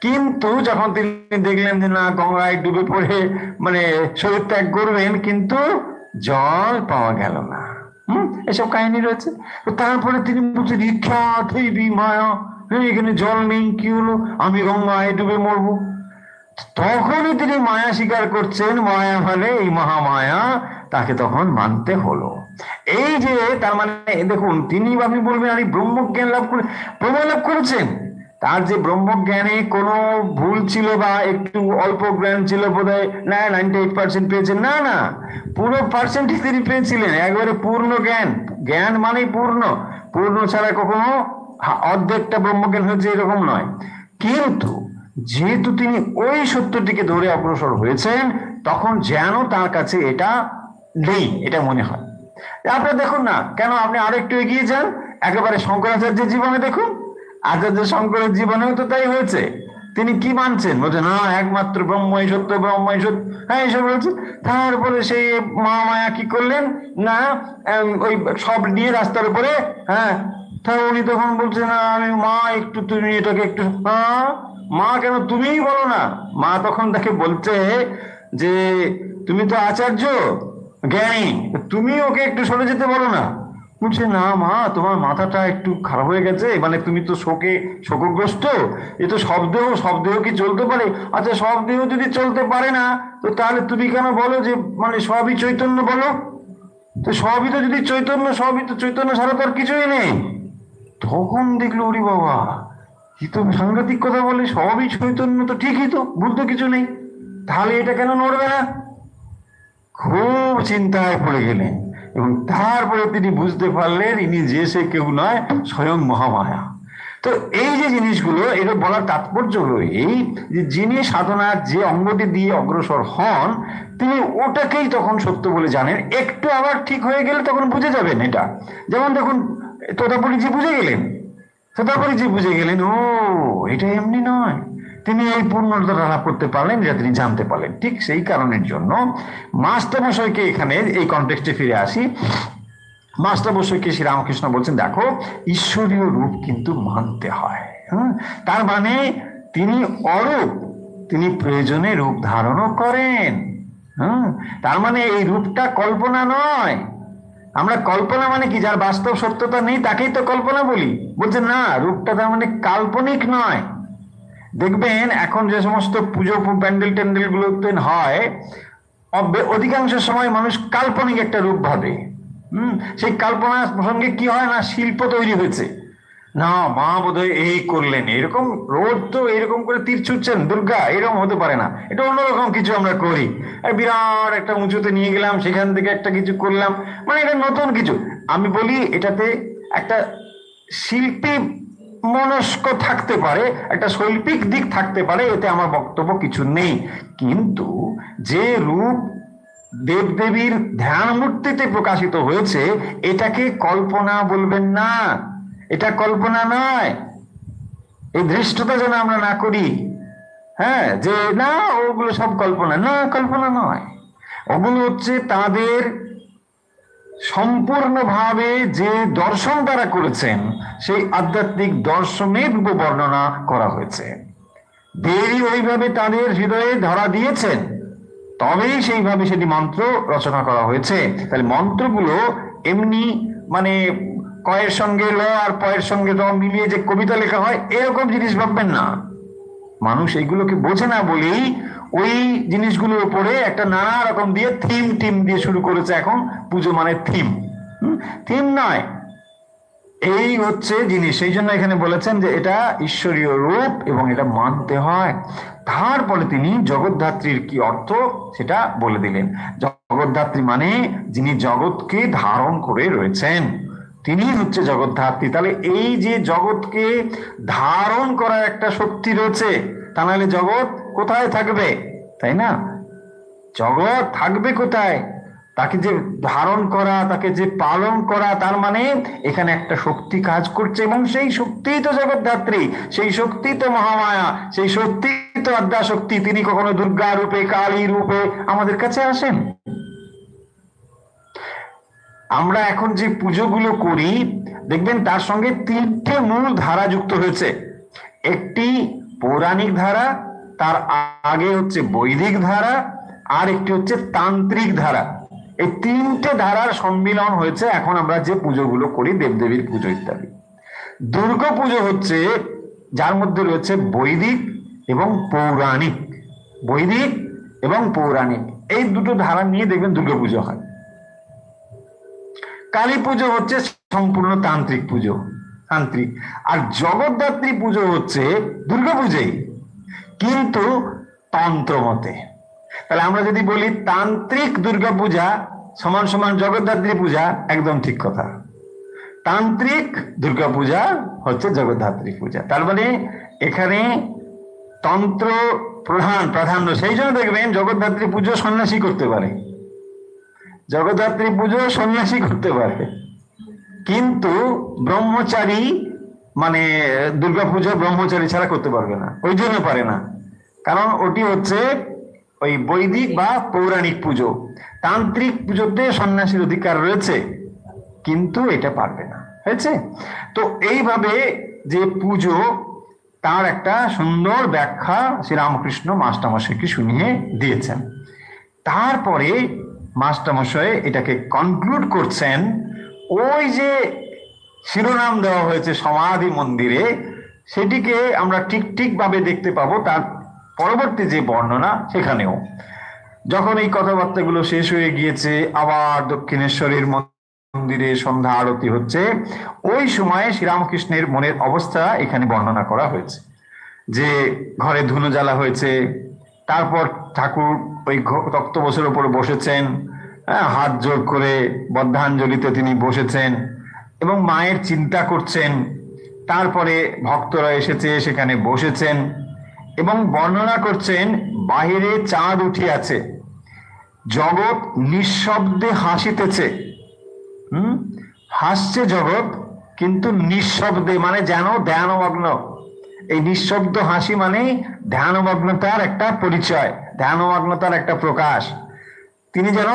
কিন্তু যখন তিনি দেখলেন যে না, গঙ্গায় ডুবে পড়ে মানে শরীর ত্যাগ করবেন, কিন্তু জল পাওয়া গেল না, এসব কাহিনী রয়েছে। তো তারপরে তিনি বলছেন ইচ্ছা থৈবি মায়া, এখানে জল নেই, কি হলো, আমি গঙ্গায় ডুবে মরবো। তখনই তিনি মায়া স্বীকার করছেন, মায়া মানে এই মহামায়া, তাকে তখন মানতে হলো। এই যে তার মানে দেখুন, তিনি আপনি বলবেন আমি ব্রহ্মজ্ঞান লাভ করে প্রমাণ লাভ করেছেন। তার যে ব্রহ্মজ্ঞানে কোনো ভুল ছিল বা একটু অল্প জ্ঞান ছিল বোধহয়, না 98% পেয়েছেন, না না, পুরো পার্সেন্টেজ তিনি পেয়েছিলেন, একবারে পূর্ণ জ্ঞান। জ্ঞান মানেই পূর্ণ, পূর্ণ ছাড়া কখনো অর্ধেকটা ব্রহ্মজ্ঞান হয়েছে এরকম নয়। কিন্তু যেহেতু তিনি ওই সত্যটিকে ধরে অগ্রসর হয়েছেন, তখন যেন তার কাছে এটা নেই, এটা মনে হয়। আপনারা দেখুন না কেন, আপনি আরেকটু এগিয়ে যান, একেবারে শঙ্করাচার্যের জীবনে দেখুন, আচার্য শঙ্করের জীবনেও তো তাই হয়েছে। তিনি কি মানছেন? বলছেন না, একমাত্র ব্রহ্মই সত্য, ব্রহ্মই সত্য, হ্যাঁ এইসব বলছে। তারপরে সেই মহামায়া কি করলেন না, ওই সব নিয়ে রাস্তার উপরে, হ্যাঁ, তা উনি তখন বলছেন না, আমি মা একটু তুমি এটাকে একটু, হ্যাঁ মা কেন, তুমিই বলো না। মা তখন তাকে বলছে যে তুমি তো আচার্য জ্ঞানী, তুমি ওকে একটু সরে যেতে বলো না। বলছে না মা, তোমার মাথাটা একটু খারাপ হয়ে গেছে, মানে তুমি তো শোকগ্রস্ত, এ তো সব দেহ কি চলতে পারে? আচ্ছা সব দেহ যদি চলতে পারে না, তো তাহলে তুমি কেন বলো যে মানে সবই চৈতন্য বলো? তো সবই তো যদি চৈতন্য, সবই তো চৈতন্য ছাড়া তো আর কিছুই নেই। তখন দেখলো ওরে বাবা, কি তো সাংঘাতিক কথা বলে, সবই চৈতন্য, তো ঠিকই তো, ভুল তো কিছু নেই, তাহলে এটা কেন নড়বে না? খুব চিন্তায় পড়ে গেলেন, এবং তারপরে তিনি বুঝতে পারলেন ইনি যে সে কেউ নয়, স্বয়ং মহামায়া। তো এই যে জিনিসগুলো, এটা বলার তাৎপর্য হলো এই যে যিনি সাধনার যে অঙ্গটি দিয়ে অগ্রসর হন, তিনি ওটাকেই তখন সত্য বলে জানেন। একটু আবার ঠিক হয়ে গেলে তখন বুঝে যাবেন এটা। যেমন দেখুন তোতাপুরীজি বুঝে গেলেন, তোতাপুরীজি বুঝে গেলেন, ও এটা এমনি নয়, তিনি এই পূর্ণতা লাভ করতে পারলেন, যা তিনি জানতে পারলেন। ঠিক সেই কারণের জন্য মাস্টারমশাইকে, এখানে এই কনটেক্সটে ফিরে আসি, মাস্টারমশাইকে শ্রীরামকৃষ্ণ বলছেন দেখো, ঈশ্বরীয় রূপ কিন্তু মানতে হয়। তার মানে তিনি অরূপ, তিনি প্রয়োজনে রূপ ধারণও করেন। তার মানে এই রূপটা কল্পনা নয়। আমরা কল্পনা মানে কি, যার বাস্তব সত্যতা নেই তাকেই তো কল্পনা বলি। বলছে না, রূপটা তার মানে কাল্পনিক নয়। দেখবেন এখন যে সমস্ত পুজো প্যান্ডেল ট্যান্ডেল গুলোতে হয়, অধিকাংশ সময় মানুষ কাল্পনিক একটা রূপ ভাবে। সেই কল্পনার সঙ্গে কি হয় না, শিল্প তৈরি হয়েছে, না মা বোধহয় এই করলেন, এরকম রোজ তো এরকম করে তীর ছুটছেন দুর্গা, এরকম হতে পারে না, এটা অন্যরকম কিছু আমরা করি, বিরাট একটা উঁচুতে নিয়ে গেলাম, সেখান থেকে একটা কিছু করলাম, মানে এটা নতুন কিছু। আমি বলি এটাতে একটা শিল্পী মনস্ক থাকতে পারে, একটা শৈল্পিক দিক থাকতে পারে, এতে আমার বক্তব্য কিছু নেই। কিন্তু যে রূপ দেবদেবীর ধ্যান মূর্তিতে প্রকাশিত হয়েছে, এটাকে কল্পনা বলবেন না, এটা কল্পনা নয়। এই ধৃষ্টতা যেন আমরা না করি, হ্যাঁ, যে না ওগুলো সব কল্পনা, না কল্পনা নয়, ওগুলো হচ্ছে তাদের সম্পূর্ণভাবে যে দর্শন তারা করেছেন, সেই আধ্যাত্মিক দর্শনের রূপ বর্ণনা করা হয়েছে। দেবী ওইভাবে তাদের হৃদয়ে ধরা দিয়েছেন, তবেই সেইভাবে সেটি মন্ত্র রচনা করা হয়েছে। তাহলে মন্ত্রগুলো এমনি মানে কয়ের সঙ্গে ল আর পয়ের সঙ্গে র মিলিয়ে যে কবিতা লেখা হয়, এরকম জিনিস ভাববেন না। মানুষ এইগুলোকে বোঝে না বলেই ওই জিনিসগুলোর উপরে একটা নানা রকম দিয়ে থিম দিয়ে শুরু করেছে এখন পুজো মানে থিম নয়, এই হচ্ছে জিনিস। সেই জন্য এখানে বলেছেন যে এটা ঈশ্বরীয় রূপ এবং এটা মানতে হয়। তারপরে তিনি জগদ্ধাত্রীর কি অর্থ সেটা বলে দিলেন। জগদ্ধাত্রী মানে যিনি জগৎকে ধারণ করে রয়েছেন, তিনি হচ্ছে জগদ্ধাত্রী। তাহলে এই যে জগৎকে ধারণ করার একটা শক্তি রয়েছে, তা নাহলে জগৎ কোথায় থাকবে, তাই না? জগৎ থাকবে কোথায়? তাকে যে ধারণ করা, তাকে যে পালন করা, তার মানে এখানে একটা শক্তি কাজ করছে এবং সেই শক্তিই তো জগদ্ধাত্রী, সেই শক্তি তো মহামায়া, সেই শক্তি তো আদ্যা শক্তি। তিনি কখনো দুর্গা রূপে, কালী রূপে আমাদের কাছে আসেন। আমরা এখন যে পুজোগুলো করি দেখবেন তার সঙ্গে তিনটে মূল ধারা যুক্ত হয়েছে। একটি পৌরাণিক ধারা, তার আগে হচ্ছে বৈদিক ধারা, আর একটি হচ্ছে তান্ত্রিক ধারা। এই তিনটে ধারার সম্মিলন হয়েছে এখন আমরা যে পুজোগুলো করি, দেবদেবীর পুজো ইত্যাদি। দুর্গা পুজো হচ্ছে যার মধ্যে রয়েছে বৈদিক এবং পৌরাণিক, বৈদিক এবং পৌরাণিক, এই দুটো ধারা নিয়ে দেখবেন দুর্গা পুজো হয়। কালী পুজো হচ্ছে সম্পূর্ণ তান্ত্রিক পুজো, তান্ত্রিক। আর জগদ্ধাত্রী পুজো হচ্ছে দুর্গা পুজোই, কিন্তু তন্ত্র মতে। তাহলে আমরা যদি বলি তান্ত্রিক দুর্গা পূজা সমান সমান জগদ্ধাত্রী পূজা, একদম ঠিক কথা। তান্ত্রিক দুর্গা পূজা হচ্ছে জগদ্ধাত্রী পূজা। তার মানে এখানে তন্ত্র প্রাধান্য। সেই জন্য দেখবেন জগদ্ধাত্রী পুজো সন্ন্যাসী করতে পারে, জগদ্ধাত্রী পুজো সন্ন্যাসী করতে পারে, কিন্তু ব্রহ্মচারী মানে দুর্গা পুজো ব্রহ্মচারী ছাড়া করতে পারবে না। ওই জন্য পারে না, কারণ ওটি হচ্ছে ওই বৈদিক বা পৌরাণিক পুজো। তান্ত্রিক পুজোতে সন্ন্যাসীর অধিকার রয়েছে, কিন্তু এটা পারবে না, হয়েছে? তো এইভাবে যে পুজো, তার একটা সুন্দর ব্যাখ্যা শ্রীরামকৃষ্ণ মাস্টারমশাইকে শুনিয়ে দিয়েছেন। তারপরে মাস্টারমশাই এটাকে কনক্লুড করছেন, ওই যে শিরোনাম দেওয়া হয়েছে সমাধি মন্দিরে, সেটিকে আমরা ঠিক ভাবে দেখতে পাবো তার পরবর্তী যে বর্ণনা সেখানেও। যখন এই কথাবার্তাগুলো শেষ হয়ে গিয়েছে, আবার দক্ষিণেশ্বরের মন্দিরে সন্ধ্যা আরতি হচ্ছে, ওই সময়ে শ্রীরামকৃষ্ণের মনের অবস্থা এখানে বর্ণনা করা হয়েছে। যে ঘরে ধুনো জ্বালা হয়েছে, তারপর ঠাকুর ওই তক্তপোষের উপরে বসেছেন, হাত জোর করে বদ্ধাঞ্জলিতে তিনি বসেছেন এবং মায়ের চিন্তা করছেন। তারপরে ভক্তরা এসেছে, সেখানে বসেছেন এবং বর্ণনা করছেন বাহিরে চাঁদ উঠিয়াছে, জগৎ নিঃশব্দে হাসিতেছে। হাসছে জগৎ, কিন্তু নিঃশব্দে, মানে যেন ধ্যানমগ্ন। এই নিঃশব্দ হাসি মানে ধ্যানমগ্নতার একটা পরিচয়, ধ্যানমগ্নতার একটা প্রকাশ। তিনি যেন,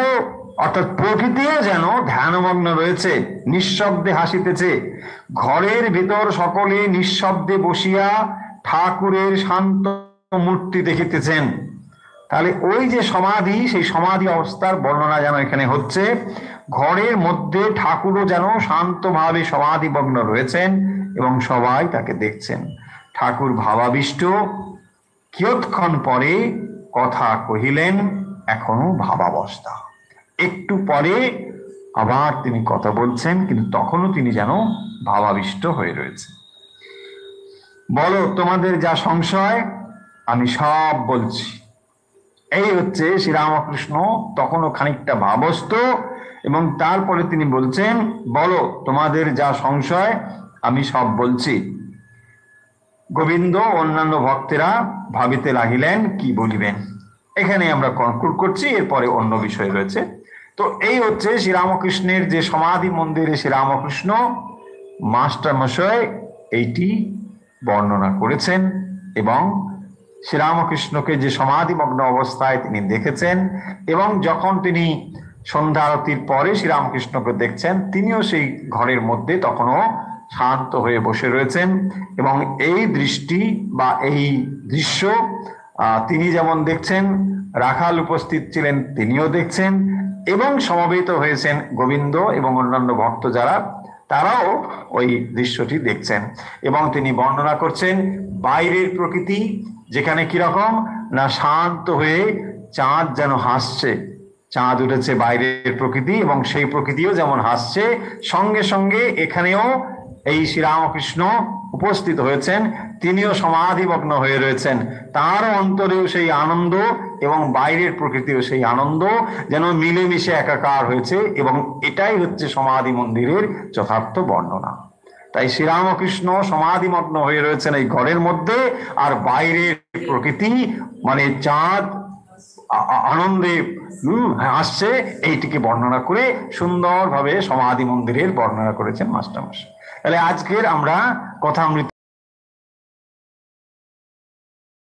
অর্থাৎ প্রকৃতিও যেন ধ্যানমগ্ন রয়েছে, নিঃশব্দে হাসিতেছে। ঘরের ভিতর সকলে নিঃশব্দে বসিয়া ঠাকুরের শান্ত মূর্তি দেখিতেছেন। তাহলে ওই যে সমাধি, সেই সমাধি অবস্থার বর্ণনা যেন এখানে হচ্ছে। ঘরের মধ্যে ঠাকুরও যেন শান্তভাবে সমাধিমগ্ন রয়েছেন এবং সবাই তাকে দেখছেন। ঠাকুর ভাবাবিষ্ট, কিয়ৎক্ষণ পরে কথা কহিলেন, এখনো ভাবাবস্থা। একটু পরে আবার তিনি কথা বলছেন, কিন্তু তখনও তিনি যেন ভাবাবিষ্ট হয়ে রয়েছে। বলো তোমাদের যা সংশয়, আমি সব বলছি। এই হচ্ছে শ্রীরামকৃষ্ণ তখনও খানিকটা ভাবস্থ, এবং তারপরে তিনি বলছেন, বলো তোমাদের যা সংশয়, আমি সব বলছি। গোবিন্দ অন্যান্য ভক্তেরা ভাবিতে লাগিলেন কি বলিবেন। এখানে আমরা কনক্লুড করছি, এরপরে অন্য বিষয় রয়েছে। তো এই হচ্ছে শ্রীরামকৃষ্ণের যে সমাধি মন্দিরে শ্রীরামকৃষ্ণ মাস্টারমশাই এইটি বর্ণনা করেছেন, এবং শ্রীরামকৃষ্ণকে যে সমাধিমগ্ন অবস্থায় তিনি দেখেছেন, এবং যখন তিনি সন্ধ্যা আরতির পরে শ্রীরামকৃষ্ণকে দেখছেন, তিনিও সেই ঘরের মধ্যে তখনও শান্ত হয়ে বসে রয়েছেন। এবং এই দৃষ্টি বা এই দৃশ্য তিনি যেমন দেখছেন, রাখাল উপস্থিত ছিলেন তিনিও দেখছেন, এবং সমবেত হয়েছেন গোবিন্দ এবং অন্যান্য ভক্ত যারা, তারাও ওই দৃশ্যটি দেখছেন। এবং তিনি বর্ণনা করছেন বাইরের প্রকৃতি যেখানে কিরকম না শান্ত হয়ে চাঁদ যেন হাসছে, চাঁদ উঠেছে বাইরের প্রকৃতি এবং সেই প্রকৃতিও যেমন হাসছে, সঙ্গে সঙ্গে এখানেও এই শ্রীরামকৃষ্ণ উপস্থিত হয়েছেন, তিনিও সমাধিমগ্ন হয়ে রয়েছেন, তার অন্তরেও সেই আনন্দ এবং বাইরের প্রকৃতিও সেই আনন্দ যেন মিলেমিশে একাকার হয়েছে, এবং এটাই হচ্ছে সমাধি মন্দিরের যথার্থ বর্ণনা। তাই শ্রীরামকৃষ্ণ সমাধিমগ্ন হয়ে রয়েছেন এই ঘরের মধ্যে, আর বাইরের প্রকৃতি মানে চাঁদ আনন্দে আসছে, এইটিকে বর্ণনা করে সুন্দরভাবে সমাধি মন্দিরের বর্ণনা করেছেন মাস্টারমশাই। তাহলে আজকের আমরা কথামৃত